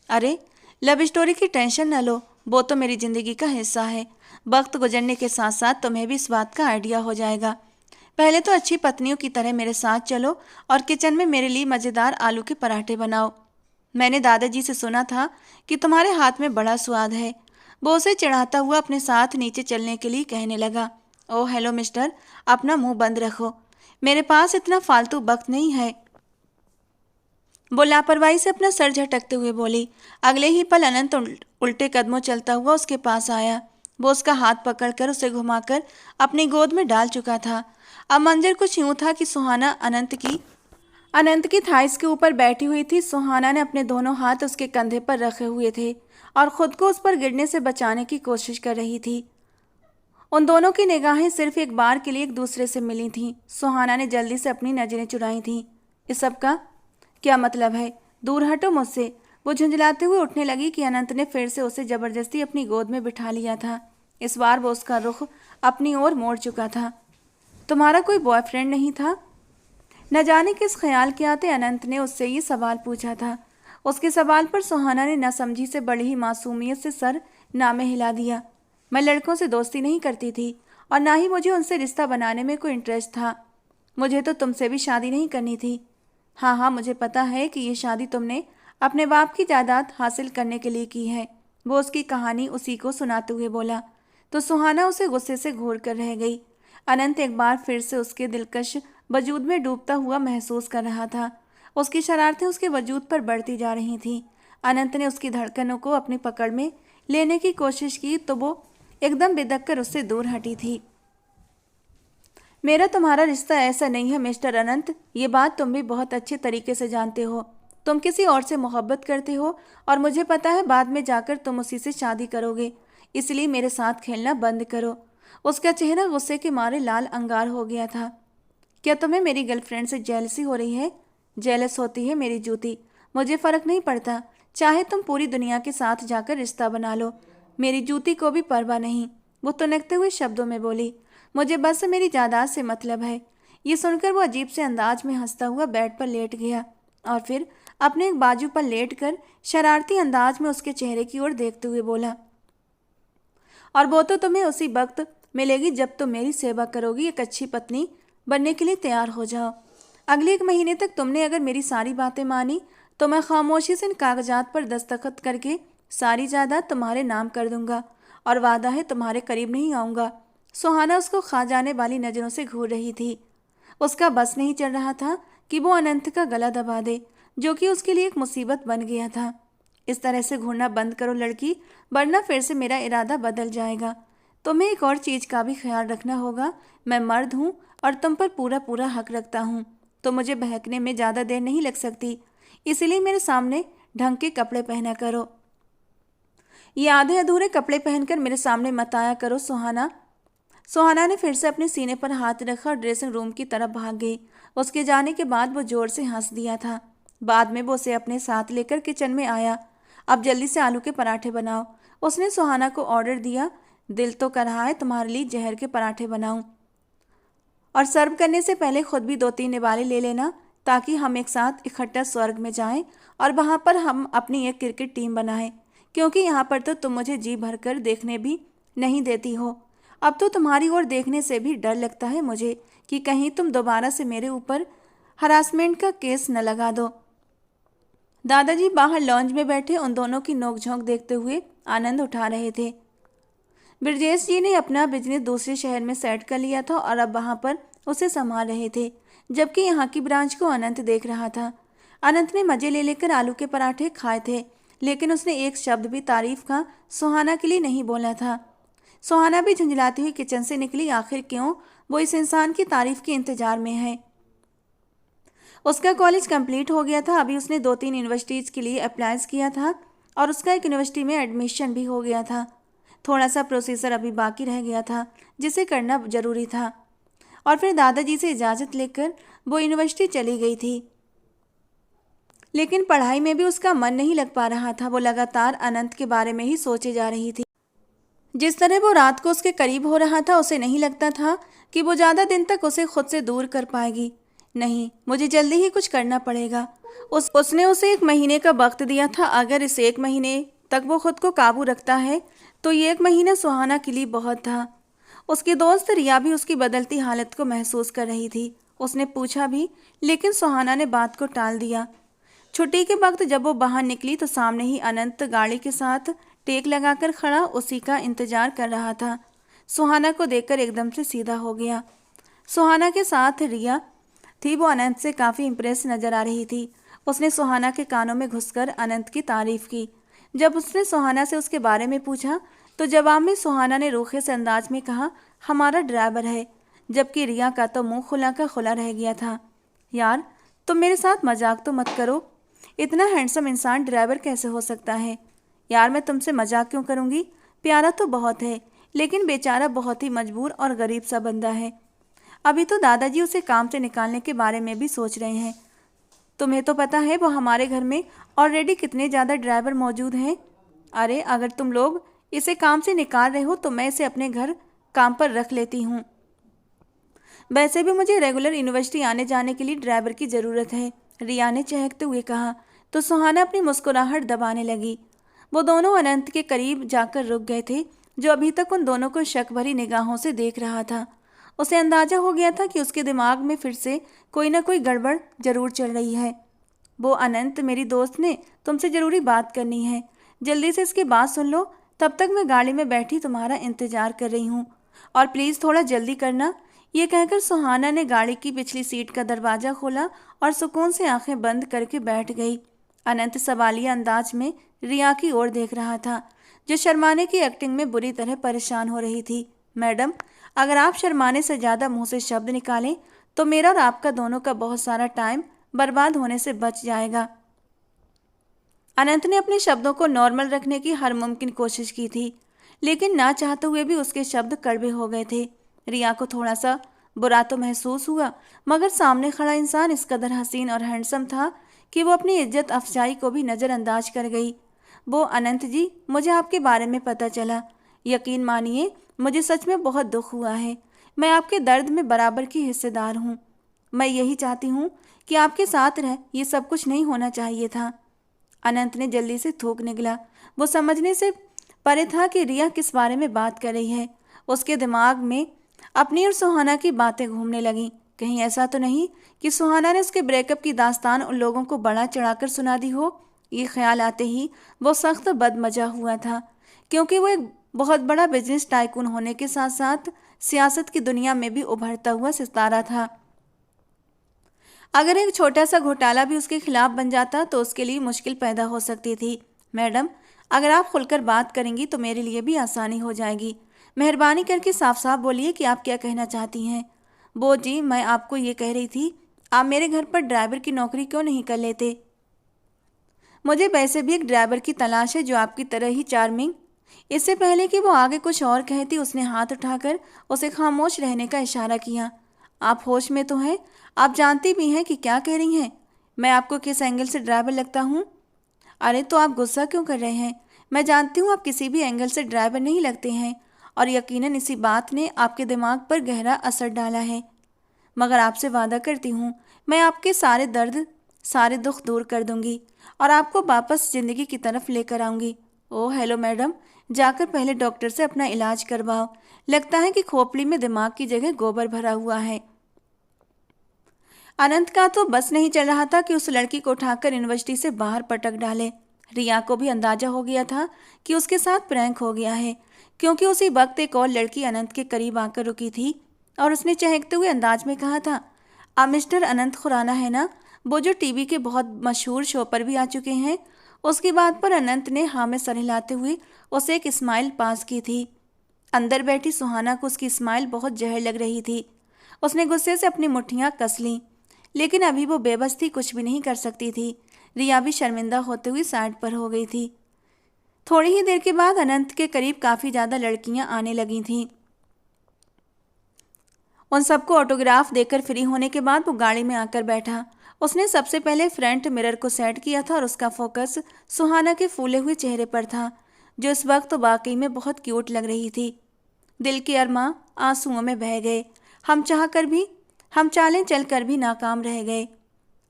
अरे लव स्टोरी की टेंशन न लो, वो तो मेरी ज़िंदगी का हिस्सा है। वक्त गुजरने के साथ साथ तुम्हें भी इस बात का आइडिया हो जाएगा। पहले तो अच्छी पत्नियों की तरह मेरे साथ चलो और किचन में मेरे लिए मज़ेदार आलू के पराठे बनाओ। मैंने दादाजी से सुना था कि तुम्हारे हाथ में बड़ा स्वाद है। वो उसे चिढ़ाता हुआ अपने साथ नीचे चलने के लिए कहने लगा। ओह हेलो मिस्टर, अपना मुंह बंद रखो, मेरे पास इतना फालतू वक्त नहीं है। वो लापरवाही से अपना सर झटकते हुए बोली। अगले ही पल अनंत उल्टे कदमों चलता हुआ उसके पास आया। वो उसका हाथ पकड़कर उसे घुमाकर अपनी गोद में डाल चुका था। अब मंजर कुछ यूं था कि सुहाना अनंत की थाइस के ऊपर बैठी हुई थी। सुहाना ने अपने दोनों हाथ उसके कंधे पर रखे हुए थे और खुद को उस पर गिरने से बचाने की कोशिश कर रही थी। उन दोनों की निगाहें सिर्फ एक बार के लिए एक दूसरे से मिली थीं। सुहाना ने जल्दी से अपनी नजरें चुराई थीं। इस सब का क्या मतलब है? दूर हटो मुझसे। वो झुंझलाते हुए उठने लगी कि अनंत ने फिर से उसे जबरदस्ती अपनी गोद में बिठा लिया था। इस बार वो उसका रुख अपनी ओर मोड़ चुका था। तुम्हारा कोई बॉयफ्रेंड नहीं था? न जाने किस ख्याल के आते अनंत ने उससे ये सवाल पूछा था। उसके सवाल पर सुहाना ने न समझी से बड़ी ही मासूमियत से सर नामे हिला दिया। मैं लड़कों से दोस्ती नहीं करती थी और ना ही मुझे उनसे रिश्ता बनाने में कोई इंटरेस्ट था। मुझे तो तुमसे भी शादी नहीं करनी थी। हाँ हाँ, मुझे पता है कि ये शादी तुमने अपने बाप की जायदाद हासिल करने के लिए की है। वो उसकी कहानी उसी को सुनाते हुए बोला तो सुहाना उसे गुस्से से घूर कर रह गई। अनंत एक बार फिर से उसके दिलकश वजूद में डूबता हुआ महसूस कर रहा था। उसकी शरारतें उसके वजूद पर बढ़ती जा रही थीं। अनंत ने उसकी धड़कनों को अपनी पकड़ में लेने की कोशिश की तो वो एकदम बिदक कर उससे दूर हटी थी। मेरा तुम्हारा रिश्ता ऐसा नहीं है मिस्टर अनंत। ये बात तुम भी बहुत अच्छे तरीके से जानते हो। तुम किसी और से मोहब्बत करते हो और मुझे पता है बाद में जाकर तुम उसी से शादी करोगे। इसलिए मेरे साथ खेलना बंद करो। उसका चेहरा गुस्से के मारे लाल अंगार हो गया था। क्या तुम्हें मेरी गर्लफ्रेंड से जेलसी हो रही है? जेलस होती है मेरी जूती। मुझे फर्क नहीं पड़ता। चाहे तुम पूरी दुनिया के साथ जाकर रिश्ता बना लो, मेरी जूती को भी परवाह नहीं। वो तुनकते हुए शब्दों में बोली। मुझे बस मेरी जायदाद से मतलब है। ये सुनकर वो अजीब से अंदाज में हंसता हुआ बेड पर लेट गया और फिर अपने एक बाजू पर लेटकर शरारती अंदाज में उसके चेहरे की ओर देखते हुए बोला, और वो तो तुम्हें उसी वक्त मिलेगी जब तुम मेरी सेवा करोगी। एक अच्छी पत्नी बनने के लिए तैयार हो जाओ। अगले 1 महीने तक तुमने अगर मेरी सारी बातें मानी तो मैं खामोशी से इन कागजात पर दस्तखत करके सारी जायदाद तुम्हारे नाम कर दूंगा और वादा है तुम्हारे करीब नहीं आऊँगा। सुहाना उसको खा जाने वाली नज़रों से घूर रही थी। उसका बस नहीं चल रहा था कि वो अनंत का गला दबा दे, जो कि उसके लिए एक मुसीबत बन गया था। इस तरह से घूरना बंद करो लड़की, वरना फिर से मेरा इरादा बदल जाएगा। तुम्हें एक और चीज़ का भी ख्याल रखना होगा। मैं मर्द हूँ और तुम पर पूरा पूरा हक रखता हूँ, तो मुझे बहकने में ज़्यादा देर नहीं लग सकती। इसलिए मेरे सामने ढंग के कपड़े पहना करो। ये आधे अधूरे कपड़े पहनकर मेरे सामने मत आया करो सुहाना। सुहाना ने फिर से अपने सीने पर हाथ रखा और ड्रेसिंग रूम की तरफ भाग गई। उसके जाने के बाद वो जोर से हंस दिया था। बाद में वो उसे अपने साथ लेकर किचन में आया। अब जल्दी से आलू के पराठे बनाओ, उसने सुहाना को ऑर्डर दिया। दिल तो कर रहा है तुम्हारे लिए जहर के पराठे बनाऊं, और सर्व करने से पहले खुद भी 2-3 निवाले ले लेना, ताकि हम एक साथ इकट्ठा स्वर्ग में जाएं और वहां पर हम अपनी एक क्रिकेट टीम बनाएं, क्योंकि यहाँ पर तो तुम मुझे जी भरकर देखने भी नहीं देती हो। अब तो तुम्हारी ओर देखने से भी डर लगता है मुझे कि कहीं तुम दोबारा से मेरे ऊपर हरासमेंट का केस न लगा दो। दादाजी बाहर लॉन्ज में बैठे उन दोनों की नोकझोंक देखते हुए आनंद उठा रहे थे। ब्रजेश जी ने अपना बिजनेस दूसरे शहर में सेट कर लिया था और अब वहां पर उसे संभाल रहे थे, जबकि यहाँ की ब्रांच को अनंत देख रहा था। अनंत ने मजे ले लेकर आलू के पराठे खाए थे, लेकिन उसने एक शब्द भी तारीफ का सुहाना के लिए नहीं बोला था। सुहाना भी झुंझलाती हुई किचन से निकली। आखिर क्यों वो इस इंसान की तारीफ के इंतजार में है। उसका कॉलेज कंप्लीट हो गया था। अभी उसने 2-3 यूनिवर्सिटीज़ के लिए अप्लाई किया था और उसका एक यूनिवर्सिटी में एडमिशन भी हो गया था। थोड़ा सा प्रोसीजर अभी बाकी रह गया था जिसे करना जरूरी था, और फिर दादाजी से इजाज़त लेकर वो यूनिवर्सिटी चली गई थी। लेकिन पढ़ाई में भी उसका मन नहीं लग पा रहा था। वो लगातार अनंत के बारे में ही सोचे जा रही थी। जिस तरह वो रात को उसके करीब हो रहा था, उसे नहीं लगता था कि वो ज़्यादा दिन तक उसे खुद से दूर कर पाएगी। नहीं, मुझे जल्दी ही कुछ करना पड़ेगा। उसने उसे 1 महीने का वक्त दिया था। अगर इस 1 महीने तक वो खुद को काबू रखता है तो ये 1 महीना सुहाना के लिए बहुत था। उसकी दोस्त रिया भी उसकी बदलती हालत को महसूस कर रही थी। उसने पूछा भी, लेकिन सुहाना ने बात को टाल दिया। छुट्टी के वक्त जब वो बाहर निकली तो सामने ही अनंत गाड़ी के साथ टेक लगाकर खड़ा उसी का इंतजार कर रहा था। सुहाना को देखकर एकदम से सीधा हो गया। सुहाना के साथ रिया थी। वो अनंत से काफ़ी इम्प्रेस नजर आ रही थी। उसने सुहाना के कानों में घुसकर अनंत की तारीफ की। जब उसने सुहाना से उसके बारे में पूछा तो जवाब में सुहाना ने रूखे से अंदाज में कहा, हमारा ड्राइवर है, जबकि रिया का तो मुंह खुला का खुला रह गया था। यार, तुम मेरे साथ मजाक तो मत करो। इतना हैंडसम इंसान ड्राइवर कैसे हो सकता है? यार मैं तुमसे मजाक क्यों करूँगी? प्यारा तो बहुत है, लेकिन बेचारा बहुत ही मजबूर और गरीब सा बंदा है। अभी तो दादाजी उसे काम से निकालने के बारे में भी सोच रहे हैं। तुम्हें तो पता है वो हमारे घर में ऑलरेडी कितने ज़्यादा ड्राइवर मौजूद हैं। अरे अगर तुम लोग इसे काम से निकाल रहे हो तो मैं इसे अपने घर काम पर रख लेती हूँ। वैसे भी मुझे रेगुलर यूनिवर्सिटी आने जाने के लिए ड्राइवर की ज़रूरत है, रिया ने चहकते हुए कहा। तो सुहाना अपनी मुस्कुराहट दबाने लगी। वो दोनों अनंत के करीब जाकर रुक गए थे, जो अभी तक उन दोनों को शक भरी निगाहों से देख रहा था। उसे अंदाजा हो गया था कि उसके दिमाग में फिर से कोई ना कोई गड़बड़ जरूर चल रही है। वो अनंत, मेरी दोस्त ने तुमसे ज़रूरी बात करनी है, जल्दी से इसकी बात सुन लो। तब तक मैं गाड़ी में बैठी तुम्हारा इंतज़ार कर रही हूँ, और प्लीज़ थोड़ा जल्दी करना। ये कहकर सुहाना ने गाड़ी की पिछली सीट का दरवाज़ा खोला और सुकून से आंखें बंद करके बैठ गई। अनंत सवालिया अंदाज में रिया की ओर देख रहा था, जो शर्माने की एक्टिंग में बुरी तरह परेशान हो रही थी। मैडम, अगर आप शर्माने से ज़्यादा मुंह से शब्द निकालें तो मेरा और आपका दोनों का बहुत सारा टाइम बर्बाद होने से बच जाएगा। अनंत ने अपने शब्दों को नॉर्मल रखने की हर मुमकिन कोशिश की थी, लेकिन ना चाहते हुए भी उसके शब्द कड़वे हो गए थे। रिया को थोड़ा सा बुरा तो महसूस हुआ, मगर सामने खड़ा इंसान इस कदर हसीन और हैंडसम था कि वो अपनी इज्जत अफजाई को भी नज़रअंदाज कर गई। वो, अनंत जी, मुझे आपके बारे में पता चला। यकीन मानिए मुझे सच में बहुत दुख हुआ है। मैं आपके दर्द में बराबर की हिस्सेदार हूँ। मैं यही चाहती हूँ कि आपके साथ रह ये सब कुछ नहीं होना चाहिए था। अनंत ने जल्दी से थूक निकला। वो समझने से परे था कि रिया किस बारे में बात कर रही है। उसके दिमाग में अपनी और सुहाना की बातें घूमने लगीं। कहीं ऐसा तो नहीं कि सुहाना ने उसके ब्रेकअप की दास्तान उन लोगों को बढ़ा चढ़ाकर सुना दी हो। ये ख्याल आते ही वो सख्त बदमजा हुआ था, क्योंकि वो एक बहुत बड़ा बिजनेस टाइकून होने के साथ साथ सियासत की दुनिया में भी उभरता हुआ सितारा था। अगर एक छोटा सा घोटाला भी उसके खिलाफ बन जाता तो उसके लिए मुश्किल पैदा हो सकती थी। मैडम, अगर आप खुलकर बात करेंगी तो मेरे लिए भी आसानी हो जाएगी। मेहरबानी करके साफ साफ बोलिए कि आप क्या कहना चाहती हैं। बो जी, मैं आपको ये कह रही थी, आप मेरे घर पर ड्राइवर की नौकरी क्यों नहीं कर लेते? मुझे वैसे भी एक ड्राइवर की तलाश है जो आपकी तरह ही चार्मिंग। इससे पहले कि वो आगे कुछ और कहती, उसने हाथ उठाकर उसे खामोश रहने का इशारा किया। आप होश में तो हैं? आप जानती भी हैं कि क्या कह रही हैं? मैं आपको किस एंगल से ड्राइवर लगता हूँ? अरे तो आप गुस्सा क्यों कर रहे हैं? मैं जानती हूँ आप किसी भी एंगल से ड्राइवर नहीं लगते हैं, और यकीनन इसी बात ने आपके दिमाग पर गहरा असर डाला है। मगर आपसे वादा करती हूँ, मैं आपके सारे दर्द, सारे दुख दूर कर दूंगी और आपको वापस ज़िंदगी की तरफ लेकर आऊँगी। ओह हेलो मैडम, जाकर पहले डॉक्टर से अपना इलाज करवाओ। लगता है कि खोपड़ी में दिमाग की जगह गोबर भरा हुआ है। अनंत का तो बस नहीं चल रहा था कि उस लड़की को उठाकर यूनिवर्सिटी से बाहर पटक डाले। रिया को भी अंदाजा हो गया था कि उसके साथ प्रैंक हो गया है, क्योंकि उसी वक्त एक और लड़की अनंत के करीब आकर रुकी थी और उसने चहकते हुए अंदाज में कहा था, आप मिस्टर अनंत खुराना है ना, वो जो टीवी के बहुत मशहूर शो पर भी आ चुके हैं। उसकी बात पर अनंत ने हाँ में सर हिलाते हुए उसे एक स्माइल पास की थी। अंदर बैठी सुहाना को उसकी स्माइल बहुत जहर लग रही थी। उसने गुस्से से अपनी मुट्ठियाँ कस लीं, लेकिन अभी वो बेबस थी, कुछ भी नहीं कर सकती थी। रिया भी शर्मिंदा होते हुए साइड पर हो गई थी। थोड़ी ही देर के बाद अनंत के करीब काफ़ी ज़्यादा लड़कियां आने लगी थीं। उन सबको ऑटोग्राफ देकर फ्री होने के बाद वो गाड़ी में आकर बैठा। उसने सबसे पहले फ्रंट मिरर को सेट किया था और उसका फोकस सुहाना के फूले हुए चेहरे पर था, जो इस वक्त तो वाकई में बहुत क्यूट लग रही थी। दिल के अरमां आंसुओं में बह गए। हम चालें चल कर भी नाकाम रह गए।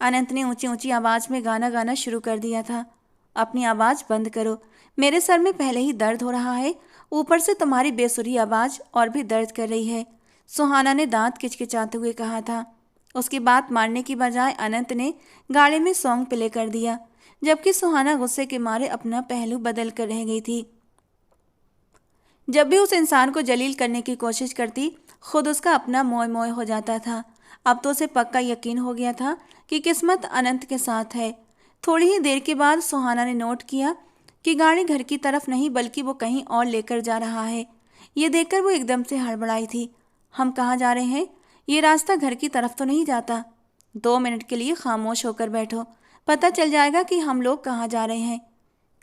अनंत ने ऊंची ऊंची आवाज़ में गाना गाना शुरू कर दिया था। अपनी आवाज़ बंद करो, मेरे सर में पहले ही दर्द हो रहा है, ऊपर से तुम्हारी बेसुरी आवाज़ और भी दर्द कर रही है, सुहाना ने दांत किचकिचाते हुए कहा था। उसकी बात मानने की बजाय अनंत ने गाड़ी में सॉन्ग प्ले कर दिया, जबकि सुहाना गुस्से के मारे अपना पहलू बदल कर रह गई थी। जब भी उस इंसान को जलील करने की कोशिश करती, खुद उसका अपना मोय मोय हो जाता था। अब तो उसे पक्का यकीन हो गया था कि किस्मत अनंत के साथ है। थोड़ी ही देर के बाद सुहाना ने नोट किया कि गाड़ी घर की तरफ नहीं बल्कि वो कहीं और लेकर जा रहा है। ये देखकर वो एकदम से हड़बड़ाई थी। हम कहाँ जा रहे हैं? ये रास्ता घर की तरफ तो नहीं जाता। 2 मिनट के लिए खामोश होकर बैठो, पता चल जाएगा कि हम लोग कहाँ जा रहे हैं।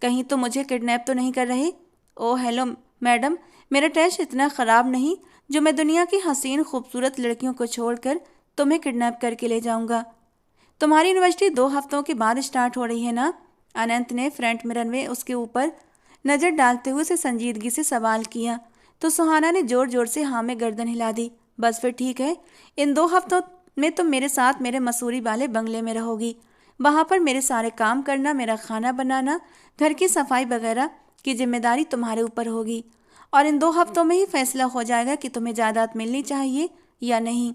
कहीं तो मुझे किडनैप तो नहीं कर रहे? ओह हेलो मैडम, मेरा टेस्ट इतना ख़राब नहीं जो मैं दुनिया की हसीन खूबसूरत लड़कियों को छोड़कर तुम्हें किडनैप करके ले जाऊंगा। तुम्हारी यूनिवर्सिटी 2 हफ्तों के बाद स्टार्ट हो रही है ना? अनंत ने फ्रंट मिरर में उसके ऊपर नज़र डालते हुए उसे संजीदगी से सवाल किया। तो सुहाना ने ज़ोर ज़ोर से हाँ में गर्दन हिला दी। बस फिर ठीक है, इन 2 हफ्तों में तुम मेरे साथ मेरे मसूरी वाले बंगले में रहोगी। वहाँ पर मेरे सारे काम करना, मेरा खाना बनाना, घर की सफाई वगैरह की जिम्मेदारी तुम्हारे ऊपर होगी। और इन 2 हफ्तों में ही फैसला हो जाएगा कि तुम्हें जायदाद मिलनी चाहिए या नहीं।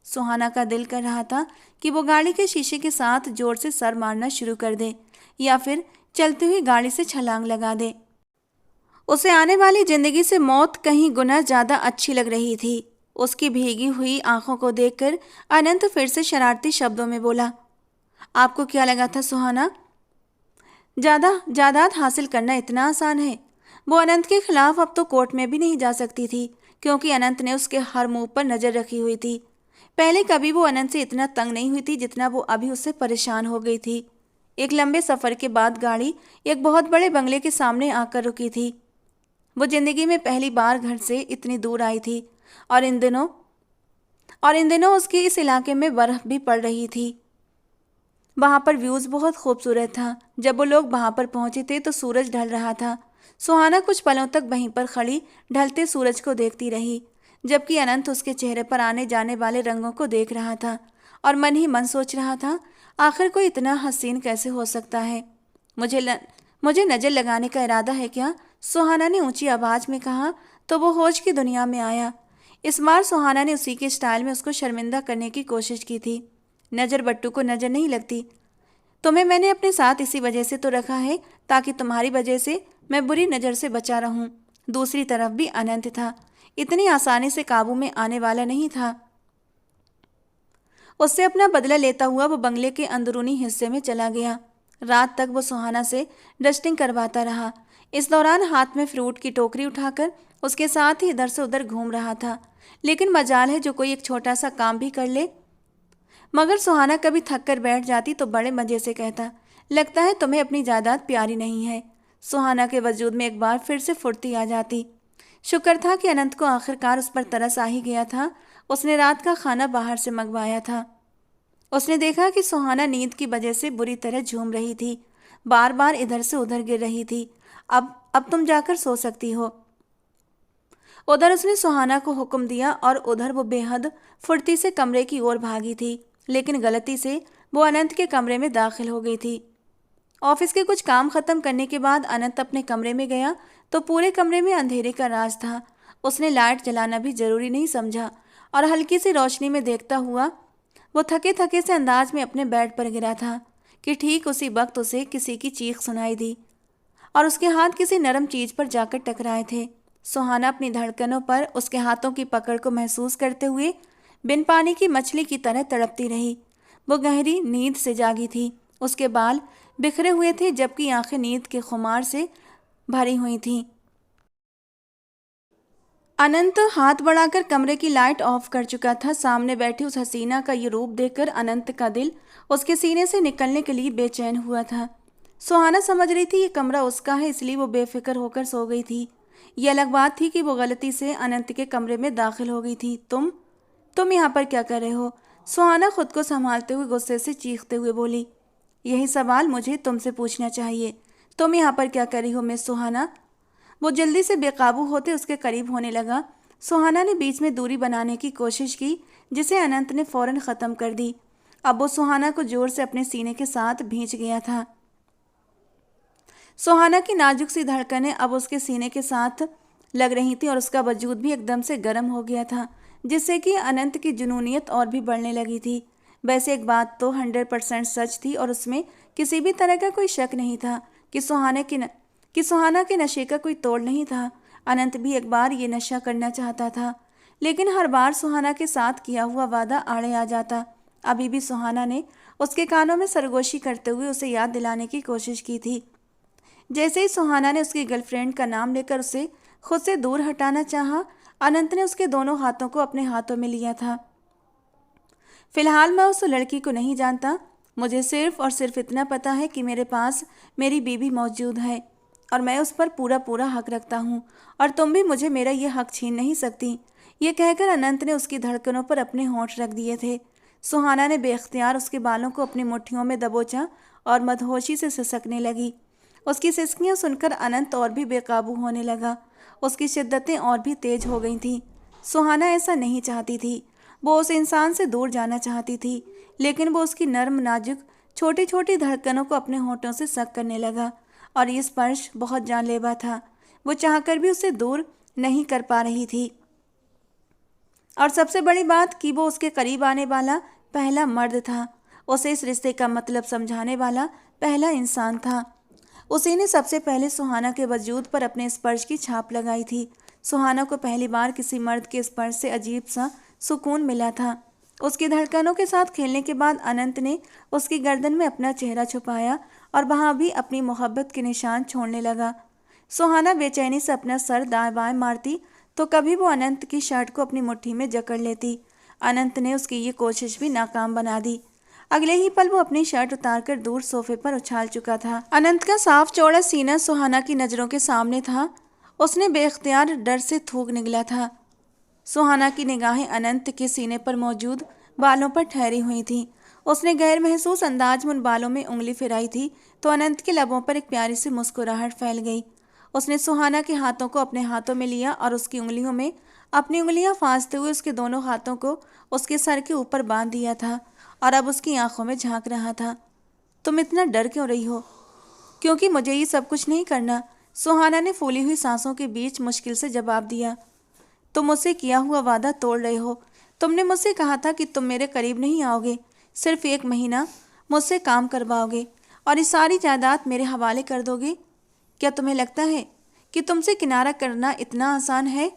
सुहाना का दिल कर रहा था कि वो गाड़ी के शीशे के साथ जोर से सर मारना शुरू कर दे या फिर चलती हुई गाड़ी से छलांग लगा दे। उसे आने वाली जिंदगी से मौत कहीं गुना ज्यादा अच्छी लग रही थी। उसकी भीगी हुई आंखों को देखकर अनंत फिर से शरारती शब्दों में बोला, आपको क्या लगा था सुहाना, जायदाद हासिल करना इतना आसान है? वो अनंत के खिलाफ अब तो कोर्ट में भी नहीं जा सकती थी, क्योंकि अनंत ने उसके हर मुंह पर नजर रखी हुई थी। पहले कभी वो अनंत से इतना तंग नहीं हुई थी जितना वो अभी उससे परेशान हो गई थी। एक लंबे सफर के बाद गाड़ी एक बहुत बड़े बंगले के सामने आकर रुकी थी। वो जिंदगी में पहली बार घर से इतनी दूर आई थी और इन दिनों उसके इस इलाके में बर्फ भी पड़ रही थी। वहाँ पर व्यूज़ बहुत खूबसूरत था। जब वो लोग वहाँ पर पहुँचे थे तो सूरज ढल रहा था। सुहाना कुछ पलों तक वहीं पर खड़ी ढलते सूरज को देखती रही, जबकि अनंत उसके चेहरे पर आने जाने वाले रंगों को देख रहा था और मन ही मन सोच रहा था, आखिर कोई इतना हसीन कैसे हो सकता है? मुझे नज़र लगाने का इरादा है क्या? सुहाना ने ऊंची आवाज़ में कहा तो वो होश की दुनिया में आया। इस बार सुहाना ने उसी के स्टाइल में उसको शर्मिंदा करने की कोशिश की थी। नज़र बट्टू को नज़र नहीं लगती। तुम्हें मैंने अपने साथ इसी वजह से तो रखा है ताकि तुम्हारी वजह से मैं बुरी नज़र से बचा रहूं। दूसरी तरफ भी अनंत था, इतनी आसानी से काबू में आने वाला नहीं था। उससे अपना बदला लेता हुआ वो बंगले के अंदरूनी हिस्से में चला गया। रात तक वो सुहाना से डस्टिंग करवाता रहा। इस दौरान हाथ में फ्रूट की टोकरी उठाकर उसके साथ ही इधर से उधर घूम रहा था। लेकिन मजाल है जो कोई एक छोटा सा काम भी कर ले। मगर सुहाना कभी थक कर बैठ जाती तो बड़े मज़े से कहता, लगता है तुम्हें अपनी जायदाद प्यारी नहीं है। सुहाना के वजूद में एक बार फिर से फुर्ती आ जाती। शुक्र था कि अनंत को आखिरकार उस पर तरस आ ही गया था। उसने रात का खाना बाहर से मंगवाया था। उसने देखा कि सुहाना नींद की वजह से बुरी तरह झूम रही थी, बार बार इधर से उधर गिर रही थी। अब तुम जाकर सो सकती हो। उधर उसने सुहाना को हुक्म दिया और उधर वो बेहद फुर्ती से कमरे की ओर भागी थी। लेकिन गलती से वो अनंत के कमरे में दाखिल हो गई थी। ऑफिस के कुछ काम खत्म करने के बाद अनंत अपने कमरे में गया तो पूरे कमरे में अंधेरे का राज था। उसने लाइट जलाना भी जरूरी नहीं समझा और हल्की सी रोशनी में देखता हुआ वो थके थके से अंदाज में अपने बेड पर गिरा था कि ठीक उसी वक्त उसे किसी की चीख सुनाई दी और उसके हाथ किसी नरम चीज पर जाकर टकराए थे। सुहाना अपनी धड़कनों पर उसके हाथों की पकड़ को महसूस करते हुए बिन पानी की मछली की तरह तड़पती रही। वो गहरी नींद से जागी थी। उसके बाल बिखरे हुए थे जबकि आंखें नींद के खुमार से भरी हुई थीं। अनंत हाथ बढ़ाकर कमरे की लाइट ऑफ कर चुका था। सामने बैठी उस हसीना का ये रूप देखकर अनंत का दिल उसके सीने से निकलने के लिए बेचैन हुआ था। सुहाना समझ रही थी ये कमरा उसका है, इसलिए वो बेफिक्र होकर सो गई थी। ये अलग बात थी कि वो गलती से अनंत के कमरे में दाखिल हो गई थी। तुम यहाँ पर क्या कर रहे हो? सुहाना खुद को संभालते हुए गुस्से से चीखते हुए बोली, यही सवाल मुझे तुमसे पूछना चाहिए। तुम यहाँ पर क्या कर रही हो मिस सुहाना? वो जल्दी से बेकाबू होते उसके करीब होने लगा। सुहाना ने बीच में दूरी बनाने की कोशिश की, जिसे अनंत ने फौरन ख़त्म कर दी। अब वो सुहाना को जोर से अपने सीने के साथ भींच गया था। सुहाना की नाजुक सी धड़कनें अब उसके सीने के साथ लग रही थी और उसका वजूद भी एकदम से गर्म हो गया था, जिससे कि अनंत की जुनूनियत और भी बढ़ने लगी थी। वैसे एक बात तो 100% सच थी और उसमें किसी भी तरह का कोई शक नहीं था कि सुहाना के नशे का कोई तोड़ नहीं था। अनंत भी एक बार ये नशा करना चाहता था, लेकिन हर बार सुहाना के साथ किया हुआ वादा आड़े आ जाता। अभी भी सुहाना ने उसके कानों में सरगोशी करते हुए उसे याद दिलाने की कोशिश की थी। जैसे ही सुहाना ने उसकी गर्लफ्रेंड का नाम लेकर उसे खुद से दूर हटाना चाहा, अनंत ने उसके दोनों हाथों को अपने हाथों में लिया था। फिलहाल मैं उस लड़की को नहीं जानता। मुझे सिर्फ और सिर्फ इतना पता है कि मेरे पास मेरी बीवी मौजूद है और मैं उस पर पूरा पूरा हक रखता हूँ और तुम भी मुझे मेरा ये हक छीन नहीं सकती। ये कहकर अनंत ने उसकी धड़कनों पर अपने होंठ रख दिए थे। सुहाना ने बेख्तियार उसके बालों को अपनी मुट्ठियों में दबोचा और मदहोशी से सिसकने लगी। उसकी सिसकियाँ सुनकर अनंत और भी बेकाबू होने लगा। उसकी शिद्दतें और भी तेज हो गई थीं। सुहाना ऐसा नहीं चाहती थी। वो उस इंसान से दूर जाना चाहती थी, लेकिन वो उसकी नर्म नाजुक छोटी छोटी धड़कनों को अपने होंठों से सक करने लगा और ये स्पर्श बहुत जानलेवा था। वो चाहकर भी उसे दूर नहीं कर पा रही थी। और सबसे बड़ी बात कि वो उसके करीब आने वाला पहला मर्द था। उसे इस रिश्ते का मतलब समझाने वाला पहला इंसान था। उसी ने सबसे पहले सुहाना के वजूद पर अपने स्पर्श की छाप लगाई थी। सुहाना को पहली बार किसी मर्द के स्पर्श से अजीब सा सुकून मिला था। उसकी धड़कनों के साथ खेलने के बाद अनंत ने उसकी गर्दन में अपना चेहरा छुपाया और वहां भी अपनी मोहब्बत के निशान छोड़ने लगा। सुहाना बेचैनी से अपना सर दाएं बाएं मारती तो कभी वो अनंत की शर्ट को अपनी मुट्ठी में जकड़ लेती। अनंत ने उसकी ये कोशिश भी नाकाम बना दी। अगले ही पल वो अपनी शर्ट उतारकर दूर सोफे पर उछाल चुका था। अनंत का साफ चौड़ा सीना सुहाना की नज़रों के सामने था। उसने बेख्तियार डर से थूक निकला था। सुहाना की निगाहें अनंत के सीने पर मौजूद बालों पर ठहरी हुई थीं। उसने गैर महसूस अंदाज में उन बालों में उंगली फिराई थी तो अनंत के लबों पर एक प्यारी सी मुस्कुराहट फैल गई। उसने सुहाना के हाथों को अपने हाथों में लिया और उसकी उंगलियों में अपनी उंगलियां फांसते हुए उसके दोनों हाथों को उसके सर के ऊपर बांध दिया था और अब उसकी आंखों में झांक रहा था। तुम इतना डर क्यों रही हो? क्योंकि मुझे ये सब कुछ नहीं करना, सुहाना ने फूली हुई सांसों के बीच मुश्किल से जवाब दिया। तुम मुझसे किया हुआ वादा तोड़ रहे हो। तुमने मुझसे कहा था कि तुम मेरे करीब नहीं आओगे, सिर्फ 1 महीना मुझसे काम करवाओगे और ये सारी जायदाद मेरे हवाले कर दोगे। क्या तुम्हें लगता है कि तुमसे किनारा करना इतना आसान है?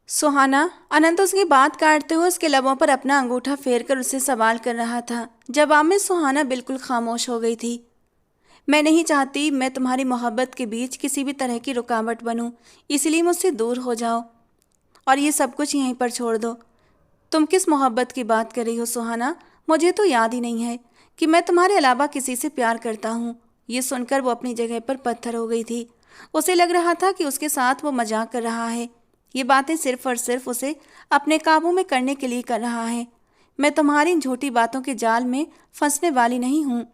सुहाना, अनंत उसकी बात काटते हुए उसके लबों पर अपना अंगूठा फेरकर उससे सवाल कर रहा था। जवाब में सुहाना बिल्कुल खामोश हो गई थी। मैं नहीं चाहती मैं तुम्हारी मोहब्बत के बीच किसी भी तरह की रुकावट बनूं, इसलिए मुझसे दूर हो जाओ और ये सब कुछ यहीं पर छोड़ दो। तुम किस मोहब्बत की बात कर रही हो सुहाना? मुझे तो याद ही नहीं है कि मैं तुम्हारे अलावा किसी से प्यार करता हूँ। ये सुनकर वो अपनी जगह पर पत्थर हो गई थी। उसे लग रहा था कि उसके साथ वो मजाक कर रहा है। ये बातें सिर्फ और सिर्फ उसे अपने काबू में करने के लिए कर रहा है। मैं तुम्हारी इन झूठी बातों के जाल में फंसने वाली नहीं हूँ,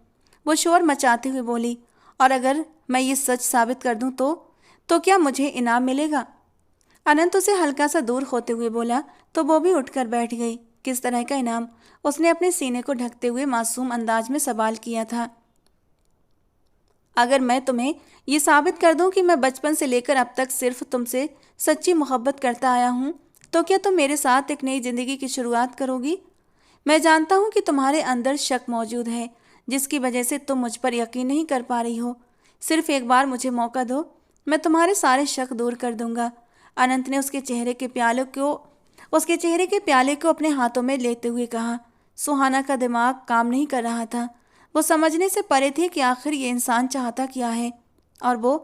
वो शोर मचाते हुए बोली। और अगर मैं ये सच साबित कर दूँ तो क्या मुझे इनाम मिलेगा? अनंत उसे हल्का सा दूर होते हुए बोला तो वो भी उठकर बैठ गई। किस तरह का इनाम? उसने अपने सीने को ढकते हुए मासूम अंदाज में सवाल किया था। अगर मैं तुम्हें ये साबित कर दूं कि मैं बचपन से लेकर अब तक सिर्फ तुमसे सच्ची मोहब्बत करता आया हूं, तो क्या तुम मेरे साथ एक नई जिंदगी की शुरुआत करोगी? मैं जानता हूं कि तुम्हारे अंदर शक मौजूद है, जिसकी वजह से तुम मुझ पर यकीन नहीं कर पा रही हो। सिर्फ एक बार मुझे मौका दो, मैं तुम्हारे सारे शक दूर कर दूंगा। अनंत ने उसके चेहरे के प्याले को अपने हाथों में लेते हुए कहा। सुहाना का दिमाग काम नहीं कर रहा था। वो समझने से परे थी कि आखिर ये इंसान चाहता क्या है और वो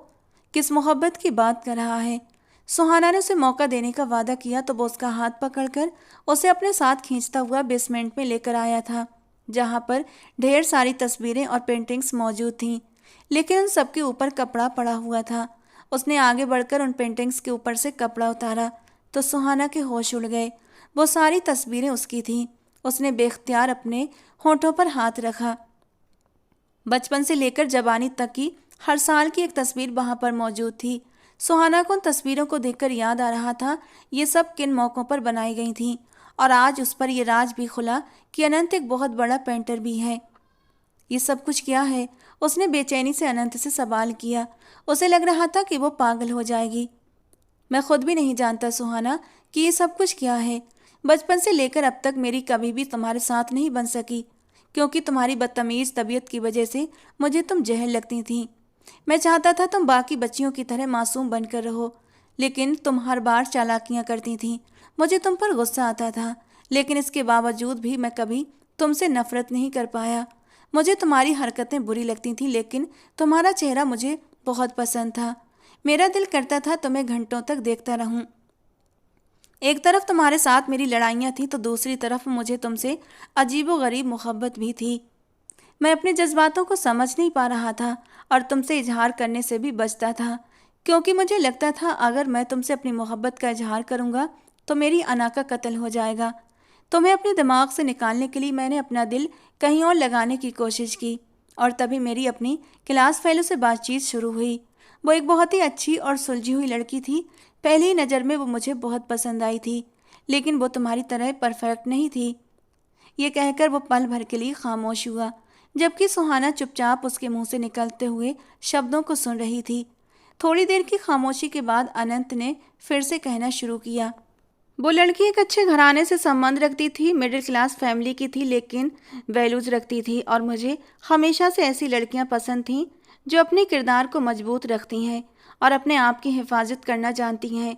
किस मोहब्बत की बात कर रहा है। सुहाना ने उसे मौका देने का वादा किया तो वो उसका हाथ पकड़कर उसे अपने साथ खींचता हुआ बेसमेंट में लेकर आया था, जहाँ पर ढेर सारी तस्वीरें और पेंटिंग्स मौजूद थीं, लेकिन उन सबके ऊपर कपड़ा पड़ा हुआ था। उसने आगे बढ़कर उन पेंटिंग्स के ऊपर से कपड़ा उतारा तो सुहाना के होश उड़ गए। वो सारी तस्वीरें उसकी थीं। उसने बेख्तियार अपने होठों पर हाथ रखा। बचपन से लेकर जवानी तक की हर साल की एक तस्वीर वहां पर मौजूद थी। सुहाना को उन तस्वीरों को देखकर याद आ रहा था ये सब किन मौक़ों पर बनाई गई थीं, और आज उस पर यह राज भी खुला कि अनंत एक बहुत बड़ा पेंटर भी है। ये सब कुछ क्या है? उसने बेचैनी से अनंत से सवाल किया। उसे लग रहा था कि वो पागल हो जाएगी। मैं खुद भी नहीं जानता सुहाना कि ये सब कुछ क्या है। बचपन से लेकर अब तक मेरी कभी भी तुम्हारे साथ नहीं बन सकी, क्योंकि तुम्हारी बदतमीज़ तबीयत की वजह से मुझे तुम जहर लगती थी। मैं चाहता था तुम बाकी बच्चियों की तरह मासूम बनकर रहो, लेकिन तुम हर बार चालाकियाँ करती थीं। मुझे तुम पर गुस्सा आता था, लेकिन इसके बावजूद भी मैं कभी तुमसे नफरत नहीं कर पाया। मुझे तुम्हारी हरकतें बुरी लगती थीं, लेकिन तुम्हारा चेहरा मुझे बहुत पसंद था। मेरा दिल करता था तुम्हें घंटों तक देखता रहूं। एक तरफ तुम्हारे साथ मेरी लड़ाइयाँ थी तो दूसरी तरफ मुझे तुमसे अजीबोगरीब मोहब्बत भी थी। मैं अपने जज्बातों को समझ नहीं पा रहा था और तुमसे इजहार करने से भी बचता था, क्योंकि मुझे लगता था अगर मैं तुमसे अपनी मोहब्बत का इजहार करूँगा तो मेरी अना का कत्ल हो जाएगा। तुम्हें अपने दिमाग से निकालने के लिए मैंने अपना दिल कहीं और लगाने की कोशिश की और तभी मेरी अपनी क्लास फेलो से बातचीत शुरू हुई। वो एक बहुत ही अच्छी और सुलझी हुई लड़की थी। पहली ही नज़र में वो मुझे बहुत पसंद आई थी, लेकिन वो तुम्हारी तरह परफेक्ट नहीं थी। ये कहकर वो पल भर के लिए खामोश हुआ, जबकि सुहाना चुपचाप उसके मुंह से निकलते हुए शब्दों को सुन रही थी। थोड़ी देर की खामोशी के बाद अनंत ने फिर से कहना शुरू किया। वो लड़की एक अच्छे घराने से संबंध रखती थी, मिडिल क्लास फैमिली की थी, लेकिन वैल्यूज रखती थी और मुझे हमेशा से ऐसी लड़कियां पसंद थीं जो अपने किरदार को मजबूत रखती हैं और अपने आप की हिफाजत करना जानती हैं।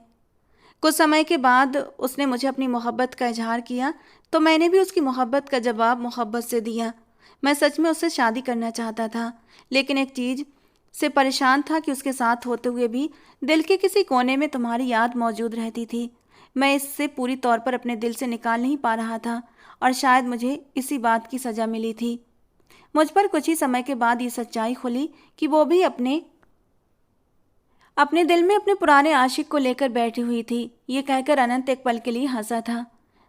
कुछ समय के बाद उसने मुझे अपनी मोहब्बत का इजहार किया तो मैंने भी उसकी मोहब्बत का जवाब मोहब्बत से दिया। मैं सच में उससे शादी करना चाहता था, लेकिन एक चीज़ से परेशान था कि उसके साथ होते हुए भी दिल के किसी कोने में तुम्हारी याद मौजूद रहती थी। मैं इससे पूरी तौर पर अपने दिल से निकाल नहीं पा रहा था और शायद मुझे इसी बात की सज़ा मिली थी। मुझ पर कुछ ही समय के बाद ये सच्चाई खुली कि वो भी अपने अपने दिल में अपने पुराने आशिक को लेकर बैठी हुई थी। ये कहकर अनंत एक पल के लिए हंसा था।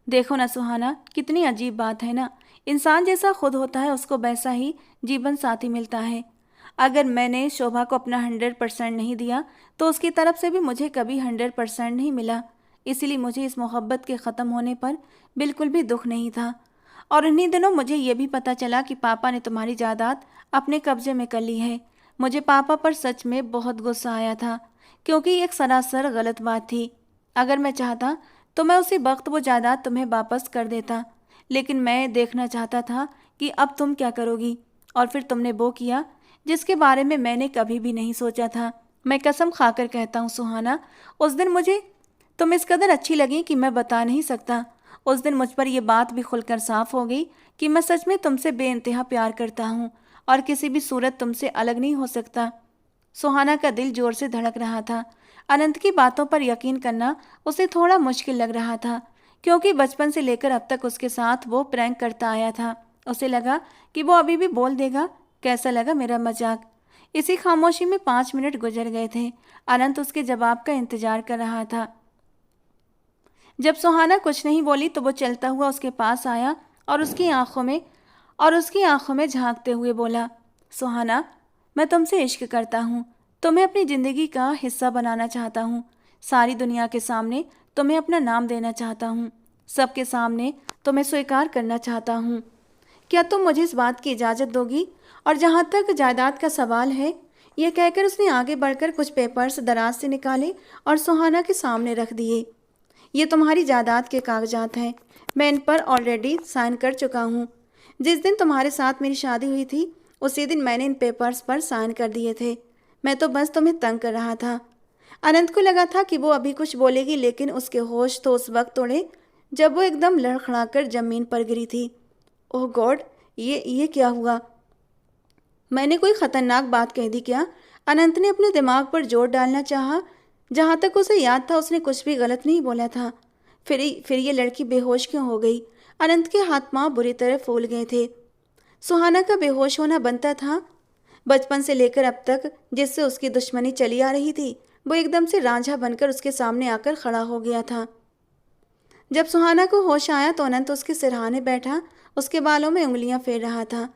देखो ना सुहाना, कितनी अजीब बात है ना, इंसान जैसा खुद होता है उसको वैसा ही जीवन साथी मिलता है। अगर मैंने शोभा को अपना 100% नहीं दिया तो उसकी तरफ से भी मुझे कभी 100% नहीं मिला। इसीलिए मुझे इस मोहब्बत के ख़त्म होने पर बिल्कुल भी दुख नहीं था। और इन्हीं दिनों मुझे ये भी पता चला कि पापा ने तुम्हारी जायदाद अपने कब्जे में कर ली है। मुझे पापा पर सच में बहुत गुस्सा आया था, क्योंकि ये एक सरासर गलत बात थी। अगर मैं चाहता तो मैं उसी वक्त वो जायदाद तुम्हें वापस कर देता, लेकिन मैं देखना चाहता था कि अब तुम क्या करोगी। और फिर तुमने वो किया जिसके बारे में मैंने कभी भी नहीं सोचा था। मैं कसम खाकर कहता हूँ सुहाना, उस दिन मुझे तुम इस कदर अच्छी लगी कि मैं बता नहीं सकता। उस दिन मुझ पर यह बात भी खुलकर साफ हो गई कि मैं सच में तुमसे बेइंतहा प्यार करता हूँ और किसी भी सूरत तुमसे अलग नहीं हो सकता। सुहाना का दिल जोर से धड़क रहा था। अनंत की बातों पर यकीन करना उसे थोड़ा मुश्किल लग रहा था, क्योंकि बचपन से लेकर अब तक उसके साथ वो प्रैंक करता आया था। उसे लगा कि वो अभी भी बोल देगा। कैसा लगा मेरा मजाक? इसी खामोशी में 5 मिनट गुजर गए थे। अनंत उसके जवाब का इंतजार कर रहा था। जब सुहाना कुछ नहीं बोली तो वो चलता हुआ उसके पास आया और उसकी आंखों में झांकते हुए बोला, सुहाना, मैं तुमसे इश्क करता हूँ। तुम्हें अपनी ज़िंदगी का हिस्सा बनाना चाहता हूँ। सारी दुनिया के सामने तुम्हें अपना नाम देना चाहता हूँ। सबके सामने तुम्हें स्वीकार करना चाहता हूँ। क्या तुम मुझे इस बात की इजाज़त दोगी? और जहाँ तक जायदाद का सवाल है, यह कहकर उसने आगे बढ़कर कुछ पेपर्स दराज से निकाले और सुहाना के सामने रख दिए। ये तुम्हारी जायदाद के कागजात हैं। मैं इन पर ऑलरेडी साइन कर चुका हूँ। जिस दिन तुम्हारे साथ मेरी शादी हुई थी उसी दिन मैंने इन पेपर्स पर साइन कर दिए थे। मैं तो बस तुम्हें तंग कर रहा था। अनंत को लगा था कि वो अभी कुछ बोलेगी, लेकिन उसके होश तो उस वक्त उड़े जब वो एकदम लड़खड़ाकर जमीन पर गिरी थी। ओह गॉड, ये क्या हुआ? मैंने कोई खतरनाक बात कह दी क्या? अनंत ने अपने दिमाग पर जोर डालना चाहा। जहाँ तक उसे याद था उसने कुछ भी गलत नहीं बोला था। फिर ये लड़की बेहोश क्यों हो गई? अनंत के हाथ पांव बुरी तरह फूल गए थे। सुहाना का बेहोश होना बनता था। बचपन से लेकर अब तक जिससे उसकी दुश्मनी चली आ रही थी, वो एकदम से रांझा बनकर उसके सामने आकर खड़ा हो गया था। जब सुहाना को होश आया तो अनंत उसके सिरहाने बैठा उसके बालों में उंगलियां फेर रहा था।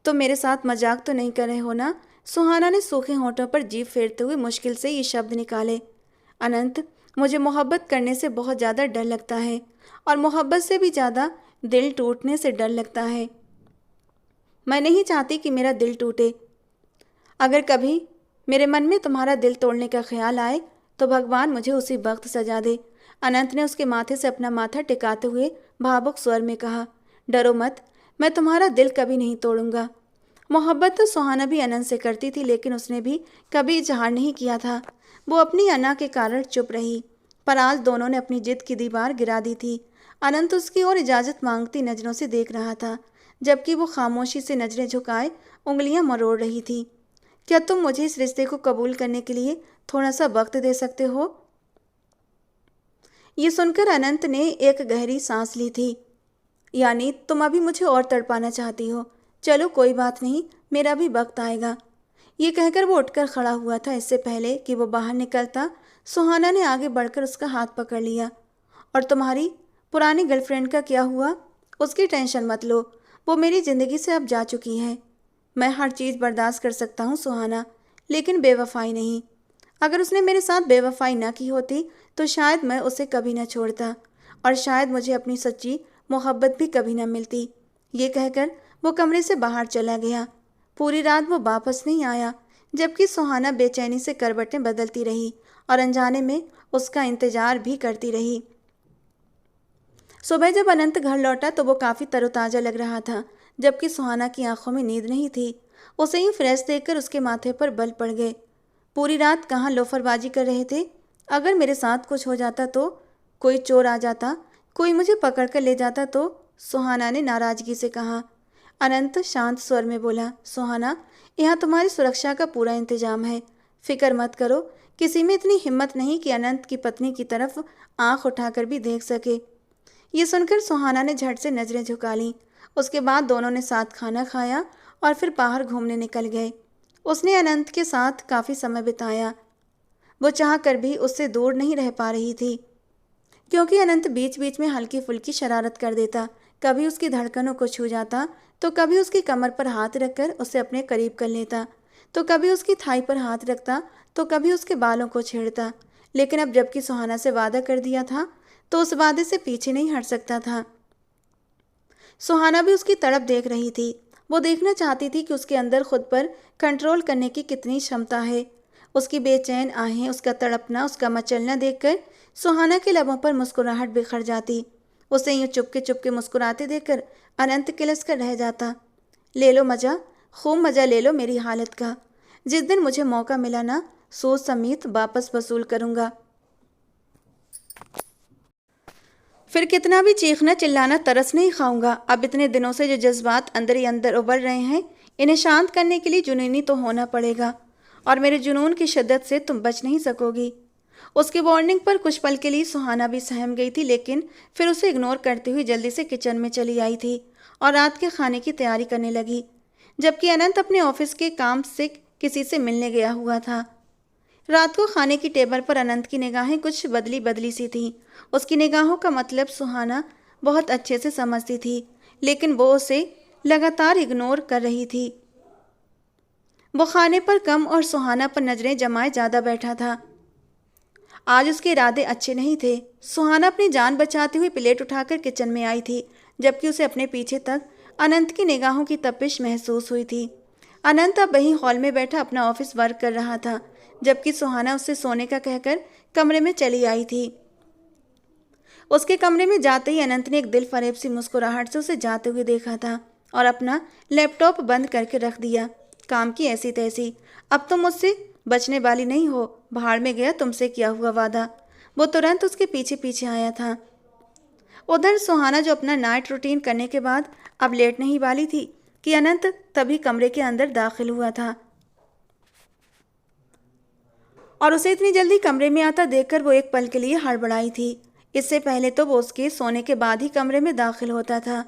तो मेरे साथ मजाक तो नहीं कर रहे हो ना? सुहाना ने सूखे होंठों पर जीभ फेरते हुए मुश्किल से ये शब्द निकाले। अनंत, मुझे मोहब्बत करने से बहुत ज़्यादा डर लगता है और मोहब्बत से भी ज़्यादा दिल टूटने से डर लगता है। मैं नहीं चाहती कि मेरा दिल टूटे। अगर कभी मेरे मन में तुम्हारा दिल तोड़ने का ख्याल आए तो भगवान मुझे उसी वक्त सजा दे। अनंत ने उसके माथे से अपना माथा टिकाते हुए भावुक स्वर में कहा, डरो मत, मैं तुम्हारा दिल कभी नहीं तोड़ूंगा। मोहब्बत तो सुहाना भी अनंत से करती थी, लेकिन उसने भी कभी इजहार नहीं किया था। वो अपनी अना के कारण चुप रही, पर आज दोनों ने अपनी जिद की दीवार गिरा दी थी। अनंत उसकी ओर इजाज़त मांगती नज़रों से देख रहा था, जबकि वो खामोशी से नज़रें झुकाए उंगलियां मरोड़ रही थी। क्या तुम मुझे इस रिश्ते को कबूल करने के लिए थोड़ा सा वक्त दे सकते हो? ये सुनकर अनंत ने एक गहरी सांस ली थी। यानी तुम अभी मुझे और तड़पाना चाहती हो? चलो कोई बात नहीं, मेरा भी वक्त आएगा। ये कहकर वो उठकर खड़ा हुआ था। इससे पहले कि वो बाहर निकलता, सुहाना ने आगे बढ़कर उसका हाथ पकड़ लिया। और तुम्हारी पुरानी गर्लफ्रेंड का क्या हुआ? उसकी टेंशन मत लो, वो मेरी ज़िंदगी से अब जा चुकी है। मैं हर चीज़ बर्दाश्त कर सकता हूँ सुहाना, लेकिन बेवफाई नहीं। अगर उसने मेरे साथ बेवफाई ना की होती तो शायद मैं उसे कभी ना छोड़ता, और शायद मुझे अपनी सच्ची मोहब्बत भी कभी ना मिलती। ये कहकर वो कमरे से बाहर चला गया। पूरी रात वो वापस नहीं आया, जबकि सुहाना बेचैनी से करवटें बदलती रही और अनजाने में उसका इंतजार भी करती रही। सुबह जब अनंत घर लौटा तो वो काफ़ी तरोताज़ा लग रहा था, जबकि सुहाना की आंखों में नींद नहीं थी। उसे यूँ फ्रेश देखकर उसके माथे पर बल पड़ गए। पूरी रात कहाँ लोफरबाजी कर रहे थे? अगर मेरे साथ कुछ हो जाता तो? कोई चोर आ जाता, कोई मुझे पकड़ कर ले जाता तो? सुहाना ने नाराज़गी से कहा। अनंत शांत स्वर में बोला, सुहाना, यहाँ तुम्हारी सुरक्षा का पूरा इंतजाम है, फिक्र मत करो। किसी में इतनी हिम्मत नहीं कि अनंत की पत्नी की तरफ आंख उठाकर भी देख सके। ये सुनकर सुहाना ने झट से नज़रें झुका लीं। उसके बाद दोनों ने साथ खाना खाया और फिर बाहर घूमने निकल गए। उसने अनंत के साथ काफ़ी समय बिताया। वो चाह कर भी उससे दूर नहीं रह पा रही थी, क्योंकि अनंत बीच बीच में हल्की फुल्की शरारत कर देता। कभी उसकी धड़कनों को छू जाता, तो कभी उसकी कमर पर हाथ रखकर उसे अपने करीब कर लेता, तो कभी उसकी थाई पर हाथ रखता, तो कभी उसके बालों को छेड़ता। लेकिन अब जबकि सुहाना से वादा कर दिया था, तो उस वादे से पीछे नहीं हट सकता था। सुहाना भी उसकी तड़प देख रही थी। वो देखना चाहती थी कि उसके अंदर खुद पर कंट्रोल करने की कितनी क्षमता है। उसकी बेचैन आहें, उसका तड़पना, उसका मचलना देखकर सुहाना के लबों पर मुस्कुराहट बिखर जाती। उसे यूँ चुपके चुपके मुस्कुराते देखकर अनंत किलस कर रह जाता। ले लो मज़ा, खूब मज़ा ले लो मेरी हालत का। जिस दिन मुझे मौका मिला ना, सूद समेत वापस वसूल करूँगा। फिर कितना भी चीखना चिल्लाना तरस नहीं खाऊंगा। अब इतने दिनों से जो जज्बात अंदर ही अंदर उबल रहे हैं, इन्हें शांत करने के लिए जुनूनी तो होना पड़ेगा, और मेरे जुनून की शिद्दत से तुम बच नहीं सकोगी। उसकी वार्निंग पर कुछ पल के लिए सुहाना भी सहम गई थी, लेकिन फिर उसे इग्नोर करते हुए जल्दी से किचन में चली आई थी और रात के खाने की तैयारी करने लगी, जबकि अनंत अपने ऑफिस के काम से किसी से मिलने गया हुआ था। रात को खाने की टेबल पर अनंत की निगाहें कुछ बदली बदली सी थीं। उसकी निगाहों का मतलब सुहाना बहुत अच्छे से समझती थी, लेकिन वो उसे लगातार इग्नोर कर रही थी। वो खाने पर कम और सुहाना पर नजरें जमाए ज़्यादा बैठा था। आज उसके इरादे अच्छे नहीं थे। सुहाना अपनी जान बचाती हुई प्लेट उठाकर किचन में आई थी, जबकि उसे अपने पीछे तक अनंत की निगाहों की तपिश महसूस हुई थी। अनंत अब वहीं हॉल में बैठा अपना ऑफिस वर्क कर रहा था, जबकि सुहाना उससे सोने का कहकर कमरे में चली आई थी। उसके कमरे में जाते ही अनंत ने एक दिल फरेब सी मुस्कुराहट से उसे जाते हुए देखा था और अपना लैपटॉप बंद करके रख दिया। काम की ऐसी तैसी, अब तुम मुझसे बचने वाली नहीं हो। भाड़ में गया तुमसे किया हुआ वादा। वो तुरंत उसके पीछे पीछे आया था। उधर सुहाना, जो अपना नाइट रूटीन करने के बाद अब लेट नहीं वाली थी, कि अनंत तभी कमरे के अंदर दाखिल हुआ था, और उसे इतनी जल्दी कमरे में आता देखकर वो एक पल के लिए हड़बड़ाई थी। इससे पहले तो वो उसके सोने के बाद ही कमरे में दाखिल होता था,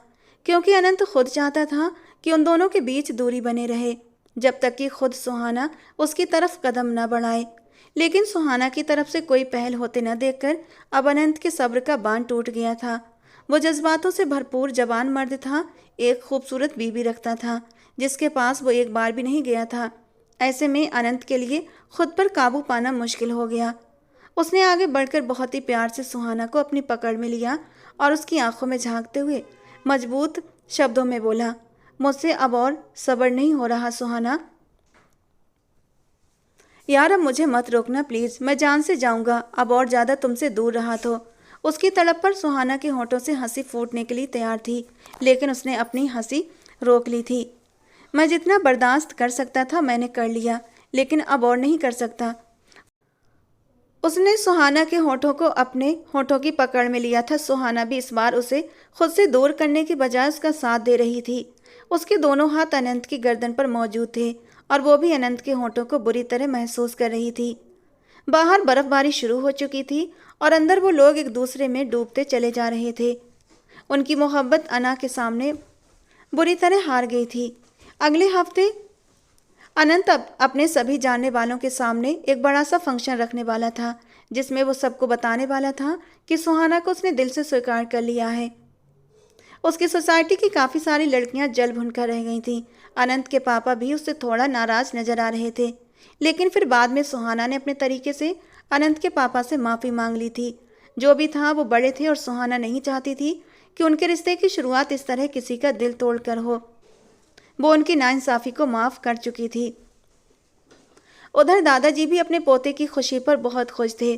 क्योंकि अनंत खुद चाहता था कि उन दोनों के बीच दूरी बने रहे, जब तक कि खुद सुहाना उसकी तरफ कदम न बढ़ाए। लेकिन सुहाना की तरफ से कोई पहल होते न देखकर अब अनंत के सब्र का बांध टूट गया था। वो जज्बातों से भरपूर जवान मर्द था, एक खूबसूरत बीवी रखता था, जिसके पास वो एक बार भी नहीं गया था। ऐसे में अनंत के लिए खुद पर काबू पाना मुश्किल हो गया। उसने आगे बढ़कर बहुत ही प्यार से सुहाना को अपनी पकड़ में लिया और उसकी आंखों में झांकते हुए मजबूत शब्दों में बोला, मुझसे अब और सब्र नहीं हो रहा सुहाना। यार अब मुझे मत रोकना प्लीज़, मैं जान से जाऊंगा अब और ज़्यादा तुमसे दूर रहा तो। उसकी तड़प पर सुहाना के होंठों से हंसी फूटने के लिए तैयार थी, लेकिन उसने अपनी हंसी रोक ली थी। मैं जितना बर्दाश्त कर सकता था मैंने कर लिया, लेकिन अब और नहीं कर सकता। उसने सुहाना के होठों को अपने होठों की पकड़ में लिया था। सुहाना भी इस बार उसे खुद से दूर करने की बजाय उसका साथ दे रही थी। उसके दोनों हाथ अनंत की गर्दन पर मौजूद थे और वो भी अनंत के होठों को बुरी तरह महसूस कर रही थी। बाहर बर्फबारी शुरू हो चुकी थी और अंदर वो लोग एक दूसरे में डूबते चले जा रहे थे। उनकी मोहब्बत अना के सामने बुरी तरह हार गई थी। अगले हफ्ते अनंत अपने सभी जानने वालों के सामने एक बड़ा सा फंक्शन रखने वाला था, जिसमें वो सबको बताने वाला था कि सुहाना को उसने दिल से स्वीकार कर लिया है। उसकी सोसाइटी की काफ़ी सारी लड़कियां जल भुनकर रह गई थीं। अनंत के पापा भी उससे थोड़ा नाराज नजर आ रहे थे, लेकिन फिर बाद में सुहाना ने अपने तरीके से अनंत के पापा से माफ़ी मांग ली थी। जो भी था वो बड़े थे और सुहाना नहीं चाहती थी कि उनके रिश्ते की शुरुआत इस तरह किसी का दिल तोड़कर हो। वो उनकी नाइंसाफ़ी को माफ़ कर चुकी थी। उधर दादाजी भी अपने पोते की खुशी पर बहुत खुश थे।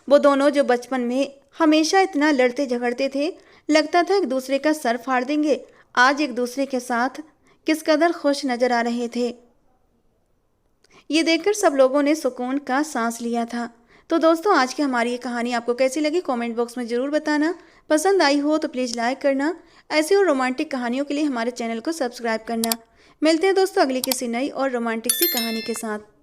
वो दोनों जो बचपन में हमेशा इतना लड़ते झगड़ते थे, लगता था एक दूसरे का सर फाड़ देंगे, आज एक दूसरे के साथ किस कदर खुश नजर आ रहे थे। ये देखकर सब लोगों ने सुकून का सांस लिया था। तो दोस्तों, आज की हमारी ये कहानी आपको कैसी लगी कमेंट बॉक्स में ज़रूर बताना। पसंद आई हो तो प्लीज़ लाइक करना। ऐसी और रोमांटिक कहानियों के लिए हमारे चैनल को सब्सक्राइब करना। मिलते हैं दोस्तों अगली किसी नई और रोमांटिक सी कहानी के साथ।